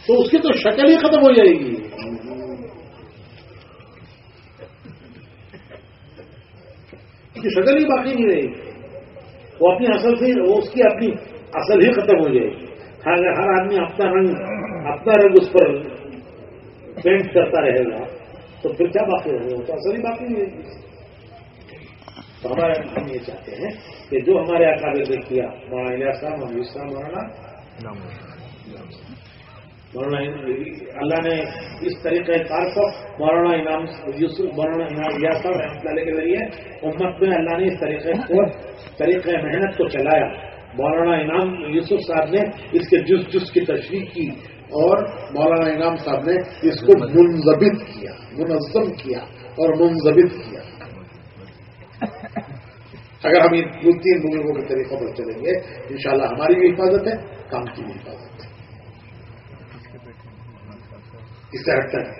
تو اس کی تو شکل ہی ختم ہو جائے گی. اس کی شکل ہی باقی نہیں رہے گی، وہ اپنی اصل سے اس کی اپنی اصل ہی ختم ہو جائے گی. ہر آدمی اپنا رنگ اس پر پینٹ کرتا رہے گا تو پھر کیا باقی رہے گا؟ تو اصل ہی باقی نہیں رہے گی. تو ہم یہ چاہتے ہیں کہ جو ہمارے اکابر نے کیا، مولانا الیاس صاحب، محمد اسلام مولانا اللہ نے اس طریقے کار کو مولانا انعام یوسف، مولانا انعام الیاس صاحب رحمۃ اللہ کے ذریعے امت میں اللہ نے اس طریقے محنت کو چلایا. مولانا انعام یوسف صاحب نے اس کے جز کی تشریح کی اور مولانا انعام صاحب نے اس کو منضبط کیا، منظم کیا اور منضبط کیا. اگر ہم ان 3 بزرگوں کے طریقوں پر چلیں گے انشاءاللہ ہماری بھی حفاظت ہے، کام کی بھی حفاظت ہے. اس سے ہٹتا ہے.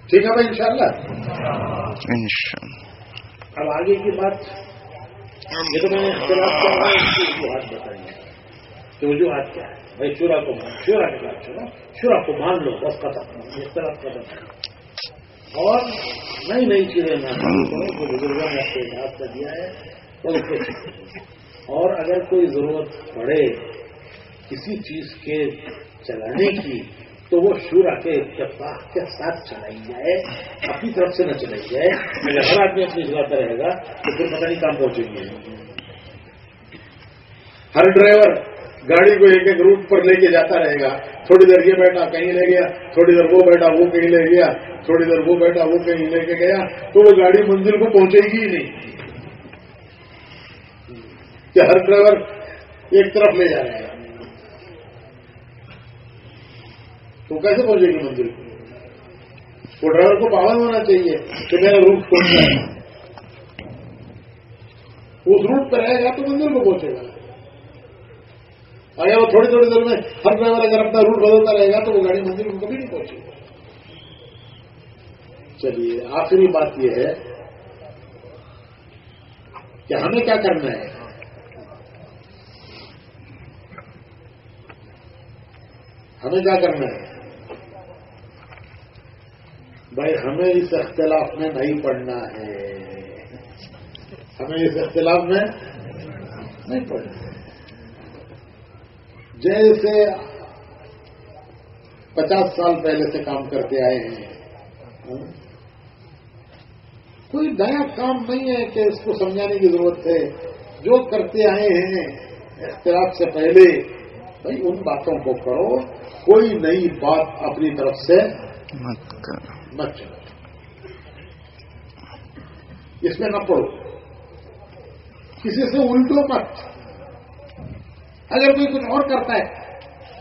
ٹھیک ہے بھائی، انشاءاللہ. اب آگے کی بات، یہ تو میں نے اختلاف کر رہا ہوں، اس کی وجوہات بتائیں گے کہ وجوہات کیا ہے. بھائی شورا کے ساتھ چلو، شورا کو مان لو، بس ختم. اختلاف کا بتائیں اور نئی چیزیں نہ جو بزرگوں نے آپ کو راستہ دیا ہے. اور اگر کوئی ضرورت پڑے کسی چیز کے چلانے کی تو وہ شورا کے اتفاق کے ساتھ چلائی جائے، اپنی طرف سے نہ چلائی جائے. اگر ہر آدمی اپنی جگہ پر رہے گا تو پھر پتہ نہیں کام پہنچیں گے. ہر ڈرائیور گاڑی کو ایک ایک روٹ پر لے کے جاتا رہے گا. تھوڑی دیر یہ بیٹھا کہیں لے گیا, تھوڑی دیر وہ بیٹھا وہ کہیں لے گیا, تھوڑی دیر وہ بیٹھا وہ کہیں لے کے گیا, تو وہ گاڑی منزل کو پہنچے گی ہی نہیں کہ ہر ڈرائیور ایک طرف لے جا رہا ہے. تو کیسے پہنچے گی منزل کو؟ وہ ڈرائیور کو پابند ہونا چاہیے کہ میرا روٹ کون سا ہے. اس روٹ پہ رہے گا تو منزل کو پہنچے گا. اگر وہ تھوڑی تھوڑی دیر میں ہر ڈرائیور اگر اپنا روٹ بدلتا رہے گا تو وہ گاڑی منزل کو کبھی نہیں پہنچے گی. چلیے آخری بات یہ ہے کہ ہمیں کیا کرنا ہے. ہمیں کیا کرنا ہے بھائی؟ ہمیں اس اختلاف میں نہیں پڑنا ہے. ہمیں اس اختلاف میں نہیں پڑنا ہے. جیسے 50 سال پہلے سے کام کرتے آئے ہیں, کوئی نیا کام نہیں ہے کہ اس کو سمجھانے کی ضرورت ہے. جو کرتے آئے ہیں اختلاف سے پہلے بھائی ان باتوں کو کرو. کوئی نئی بات اپنی طرف سے مت چلو, اس میں نہ پڑو, کسی سے الٹو مت. اگر کوئی کچھ اور کرتا ہے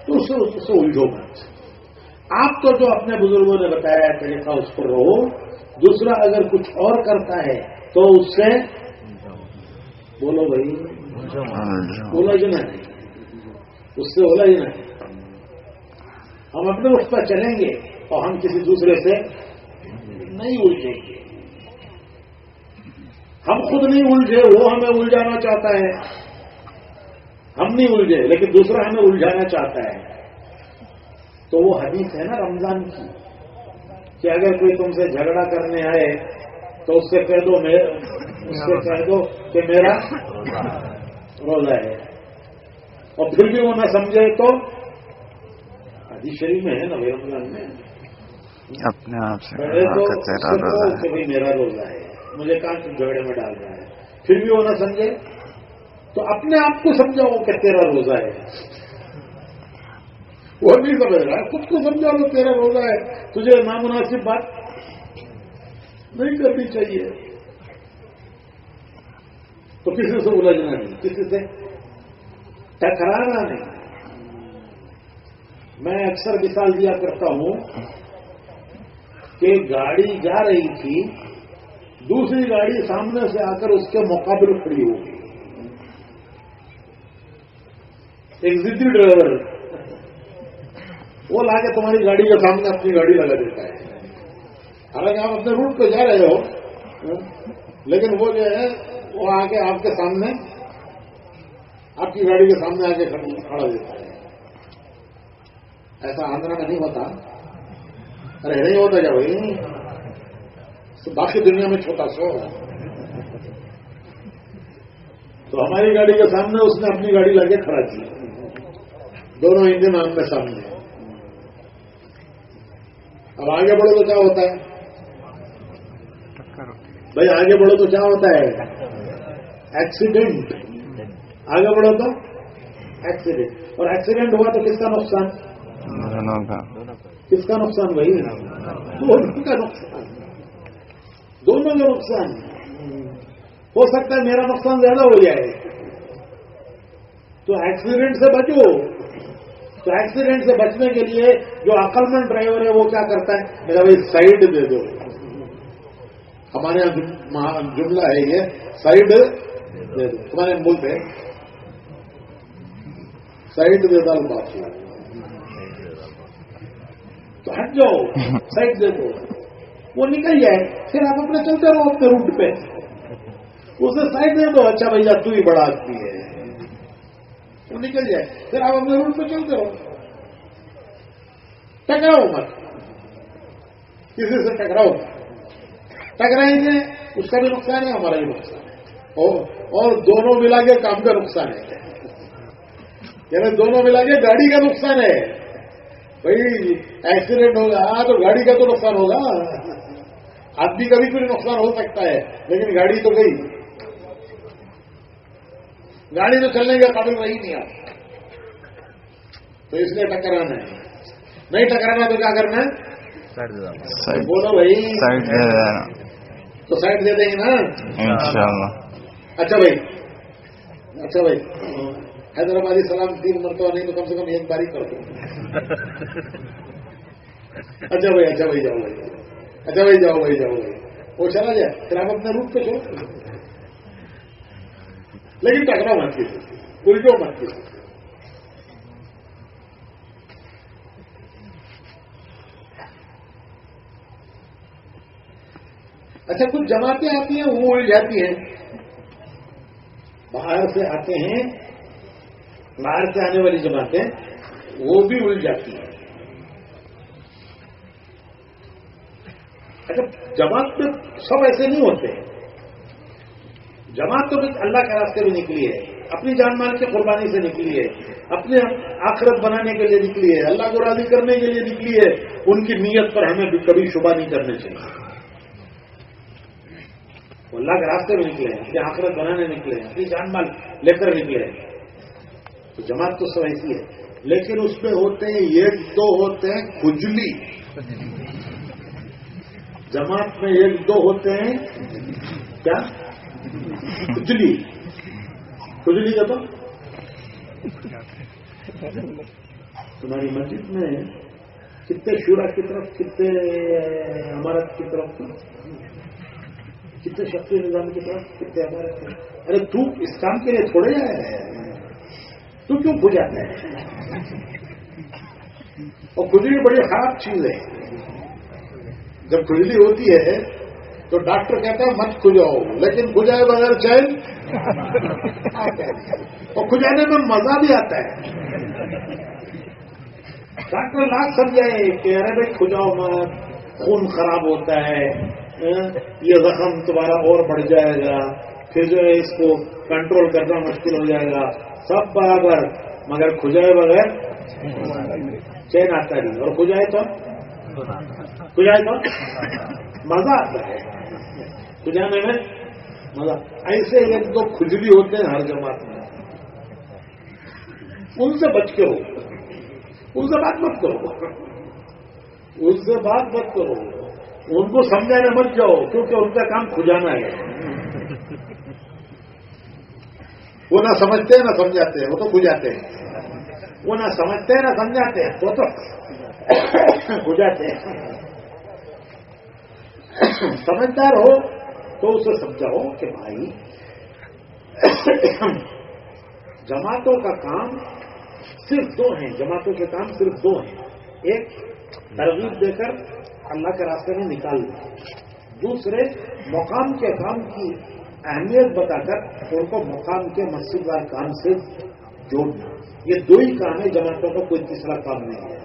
تو اس سے الجھو مت. آپ تو جو اپنے بزرگوں نے بتایا ہے طریقہ اس پر رہو. دوسرا اگر کچھ اور کرتا ہے تو اس سے بولو بھائی, الجھنا نہیں, اس سے الجھنا نہیں. ہم اپنے اس پر چلیں گے اور ہم کسی دوسرے سے نہیں الجھیں گے. ہم خود نہیں الجھے, وہ ہمیں الجھانا چاہتا ہے. ہم نہیں الجھے لیکن دوسرا ہمیں الجھانا چاہتا ہے. تو وہ حدیث ہے نا رمضان کی کہ اگر کوئی تم سے جھگڑا کرنے آئے تو اس سے کہہ دو کہ میرا روزہ ہے, اور پھر بھی وہ نہ سمجھے تو حدیث شریف میں ہے نا رمضان میں اپنے آپ سے کہ میرا روزہ ہے, مجھے کہاں تم جھگڑے میں ڈال رہا ہے. پھر بھی وہ نہ سمجھے تو اپنے آپ کو سمجھاؤ کہ تیرا روزہ ہے. وہ نہیں سمجھ رہا ہے, خود کو سمجھا لو تیرا روزہ ہے. تجھے نامناسب بات نہیں کرنی چاہیے. تو کسی سے الجھنا نہیں, کسی سے ٹکرانا نہیں. میں اکثر مثال دیا کرتا ہوں کہ گاڑی جا رہی تھی, دوسری گاڑی سامنے سے آ کر اس کے مقابل کھڑی ہو گئی. ایگزیکٹو ڈرائیور وہ لا کے تمہاری گاڑی کے سامنے اپنی گاڑی لگا دیتا ہے. حالانکہ آپ اپنے روٹ پہ جا رہے ہو, لیکن وہ جو ہے وہ آ کے آپ کے سامنے, آپ کی گاڑی کے سامنے آ کے کھڑا دیتا ہے. ایسا آندھرا میں نہیں ہوتا. ارے نہیں ہوتا کیا بھائی؟ باقی دنیا میں چھوٹا سو ہے. تو ہماری گاڑی کے سامنے اس نے اپنی گاڑی لگے کھڑا کی, دونوں انجن آمنے سامنے. اب آگے بڑھو تو کیا ہوتا ہے بھائی؟ آگے بڑھو تو کیا ہوتا ہے؟ ایکسیڈنٹ. آگے بڑھو تو ایکسیڈنٹ, اور ایکسیڈنٹ ہوا تو کس کا نقصان؟ کس کا نقصان بھائی؟ دونوں کا نقصان. دونوں کا نقصان. ہو سکتا ہے میرا نقصان زیادہ ہو جائے تو ایکسیڈنٹ سے بچو. تو ایکسیڈنٹ سے بچنے کے لیے جو عقل مند ڈرائیور ہے وہ کیا کرتا ہے؟ میرا بھائی سائڈ دے دو. ہمارے یہاں جملہ ہے یہ, سائڈ دے دو. تمہارے ملک ہے سائڈ دے دو بات, تو ہٹ جاؤ, سائڈ دے دو. وہ نکل جائے, پھر آپ اپنے چلتے رہو اپنے روٹ پہ. اسے سائڈ دے دو, اچھا بھیا تو ہی بڑا آدمی ہے, وہ نکل جائے, پھر آپ اپنے روٹ پہ چلتے رہو. ٹکراؤ مت, کسی سے ٹکراؤ. ٹکرائیں گے اس کا بھی نقصان ہے, ہمارا بھی نقصان ہے, اور دونوں ملا کے کام کا نقصان ہے. یعنی دونوں ملا کے گاڑی کا نقصان ہے. بھائی ایکسیڈنٹ ہوگا تو گاڑی کا تو نقصان ہوگا. آدمی کا بھی کوئی نقصان ہو سکتا ہے لیکن گاڑی تو گئی. گاڑی تو چلنے کا قابل رہی نہیں آپ، تو اس لیے ٹکرانا ہے، نہیں ٹکرانا تو کیا کرنا ہے؟ بولو بھائی، سائڈ دے دینا تو سائڈ دے دیں گے نا انشاءاللہ. اچھا بھائی، اچھا بھائی، حیدرآبادی سلام 3 مرتبہ نہیں تو کم سے کم 1 بار ہی کر دو. اچھا بھائی، اچھا بھائی، جاؤ بھائی، اچھا بھائی، جاؤ بھائی، جاؤ بھائی، وہ چلا جائے پھر آپ اپنے روٹ پہ چھوڑ، لیکن ٹکرا مت کیجیے، الٹو مت کیجیے. اچھا کچھ جماعتیں آتی ہیں وہ اڑ جاتی ہیں، باہر سے آتے ہیں، باہر سے آنے والی جماعتیں وہ بھی الجھ جاتی ہیں. اچھا جماعت میں سب ایسے نہیں ہوتے ہیں، جماعت تو اللہ کے راستے میں نکلی ہے، اپنی جان مال کی قربانی سے نکلی ہے، اپنے آخرت بنانے کے لیے نکلی ہے، اللہ کو راضی کرنے کے لیے نکلی ہے. ان کی نیت پر ہمیں کبھی شبہ نہیں کرنے چاہیے. وہ اللہ کے راستے میں نکلے ہیں، اپنی آخرت بنانے نکلے ہیں، اپنی جان مال لے کر نکلے ہیں. تو جماعت تو سب ایسی ہے، لیکن اس میں ہوتے ہیں 1-2 ہوتے ہیں کھجلی. جماعت میں 1-2 ہوتے ہیں کیا؟ کھجلی. کھجلی کا تو تمہاری مسجد میں کتنے شورا کی طرف، کتنے امارت کی طرف، کتنے شخصی نظام کی طرف، کتنے امارت کی. ارے تو اس کام کے لیے تھوڑے ہے، تو کیوں کھجاتا ہے؟ اور کھجلی بڑی خراب چیز ہے. جب کھجلی ہوتی ہے تو ڈاکٹر کہتا ہے مت کھجاؤ، لیکن کھجائے بغیر چین. اور کھجانے میں مزہ بھی آتا ہے. ڈاکٹر لاکھ سمجھائے کہ ارے بھائی کھجاؤ مت، خون خراب ہوتا ہے، یہ زخم تمہارا اور بڑھ جائے گا، پھر جو ہے اس کو کنٹرول کرنا مشکل ہو جائے گا. سب برابر، مگر کھجائے بغیر چین آتا نہیں، اور کھجائے تو مزہ آتا ہے. کھجانے میں مزہ. ایسے 1-2 کھجلی ہوتے ہیں ہر جماعت میں، ان سے بچ کے ہو، ان سے بات مت کرو، ان سے بات مت کرو، ان کو سمجھانے مت جاؤ، کیونکہ ان کا کام کھجانا ہے. وہ نہ سمجھتے ہیں نہ سمجھاتے ہیں، وہ تو کھجاتے ہیں. وہ نہ سمجھتے ہیں نہ سمجھاتے ہیں، وہ تو کھجاتے ہیں. سمجھدار ہو تو اسے سمجھاؤ کہ بھائی جماعتوں کا کام صرف 2 ہیں، جماعتوں کے کام صرف 2 ہیں. ایک ترغیب دے کر اللہ کے راستے میں نکال دیں، دوسرے مقام کے کام کی اہمیت بتا کر ان کو مقام کے مسجد وال کام سے جوڑنا. یہ 2 ہی کام ہے جماعتوں کا، کوئی تیسرا کام نہیں ہے.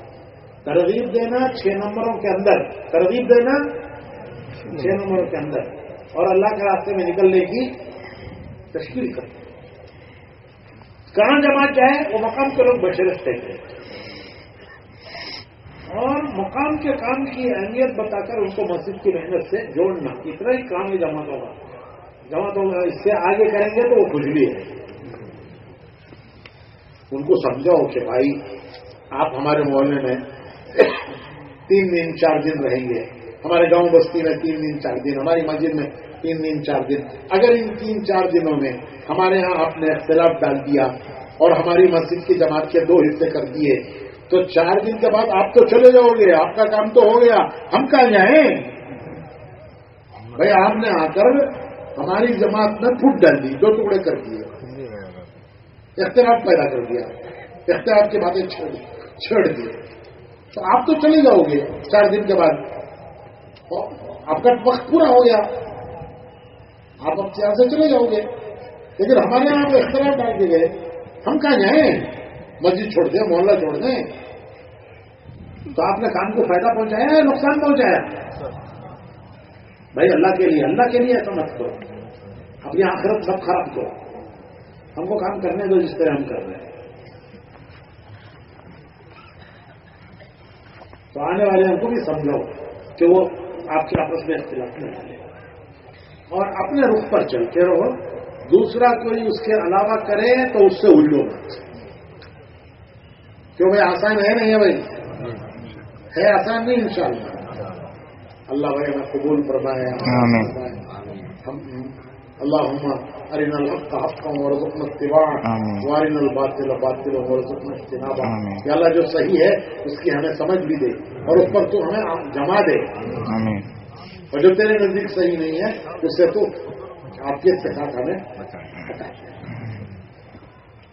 ترغیب دینا 6 نمبروں کے اندر، ترغیب دینا 6 نمبروں کے اندر، اور اللہ کے راستے میں نکلنے کی تشکیل کرنا. کہاں جماعت جائے وہ مقام کے لوگ بشرت ہیں، اور مقام کے کام کی اہمیت بتا کر ان کو مسجد کی محنت سے جوڑنا. اتنا ہی کام ہے جماعتوں کا. جماعتوں کا اس سے آگے کریں گے تو وہ کھجلی ہے. ان کو سمجھاؤ کہ بھائی آپ ہمارے محلے میں 3 دن 4 دن رہیں گے، ہمارے گاؤں بستی میں 3 دن 4 دن، ہماری مسجد میں 3 دن 4 دن. اگر ان 3-4 دنوں میں ہمارے ہاں آپ نے اختلاف ڈال دیا اور ہماری مسجد کی جماعت کے 2 حصے کر دیے، تو 4 دن کے بعد آپ تو چلے جاؤ گے، آپ کا کام تو ہو گیا، ہم کہاں جائیں؟ بھائی آپ نے آ کر ہماری جماعت میں پھوٹ ڈال دی، 2 ٹکڑے کر دیے، اختلاف پیدا کر دیا، اختلاف کی باتیں چھیڑ دی، تو آپ تو چلے جاؤ گے 4 دن کے بعد، آپ کا وقت پورا ہو گیا، آپ اب یہاں سے چلے جاؤ گے. لیکن ہمارے یہاں پہ اختلاف ڈال کے گئے، ہم کہاں جائیں؟ مسجد چھوڑ دیں، محلہ چھوڑ دیں؟ تو آپ نے کام کو فائدہ پہنچایا یا نقصان پہنچایا؟ بھائی اللہ کے لیے ایسا مت کرو، اپنی آخرت سب خراب کرو. ہم کو کام کرنے دو جس طرح ہم کر رہے ہیں. تو آنے والے ہم کو بھی سمجھاؤ کہ وہ آپ کے آپس میں اختلاف نہیں ڈالے، اور اپنے رخ پر چلتے رہو دوسرا کوئی اس کے علاوہ کرے تو اس سے الٹو مت. کیوں بھائی آسان ہے نہیں ہے بھائی؟ ہے آسان نہیں انشاءاللہ. اللہ بھائی ہمیں قبول فرمائے. اللہم ارنا الحق حقا وارزقنا اتباعہ وارنا الباطل باطلا وارزقنا اجتنابہ. یا اللہ جو صحیح ہے اس کی ہمیں سمجھ بھی دے اور اس پر تو ہمیں جما دے, اور جو تیرے نزدیک صحیح نہیں ہے اس سے تو آپ کے ساتھ ہمیں ہٹا دے.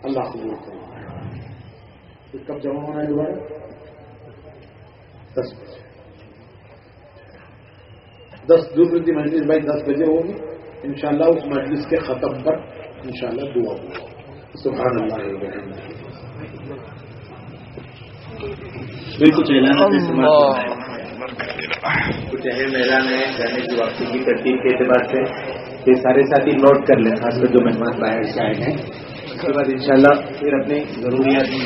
اللہ قبول فرمائے. کب جمع ہونا ہے دوبارہ؟ 10 بجے. 10 دوسری مجلس بھائی 10 بجے ہوگی انشاءاللہ. اس مجلس کے ختم پر انشاءاللہ دعا ہوگا. سبحان اللہ. کچھ اہم اعلان ہے جانے کی واپسی کی ترتیب کے اعتبار سے یہ سارے ساتھی نوٹ کر لیں, خاص کر جو مہمان باہر سے آئے ہیں. اس کے بعد انشاءاللہ پھر اپنے ضروریات میں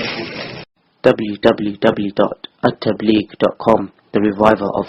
www.attableek.com The Reviver of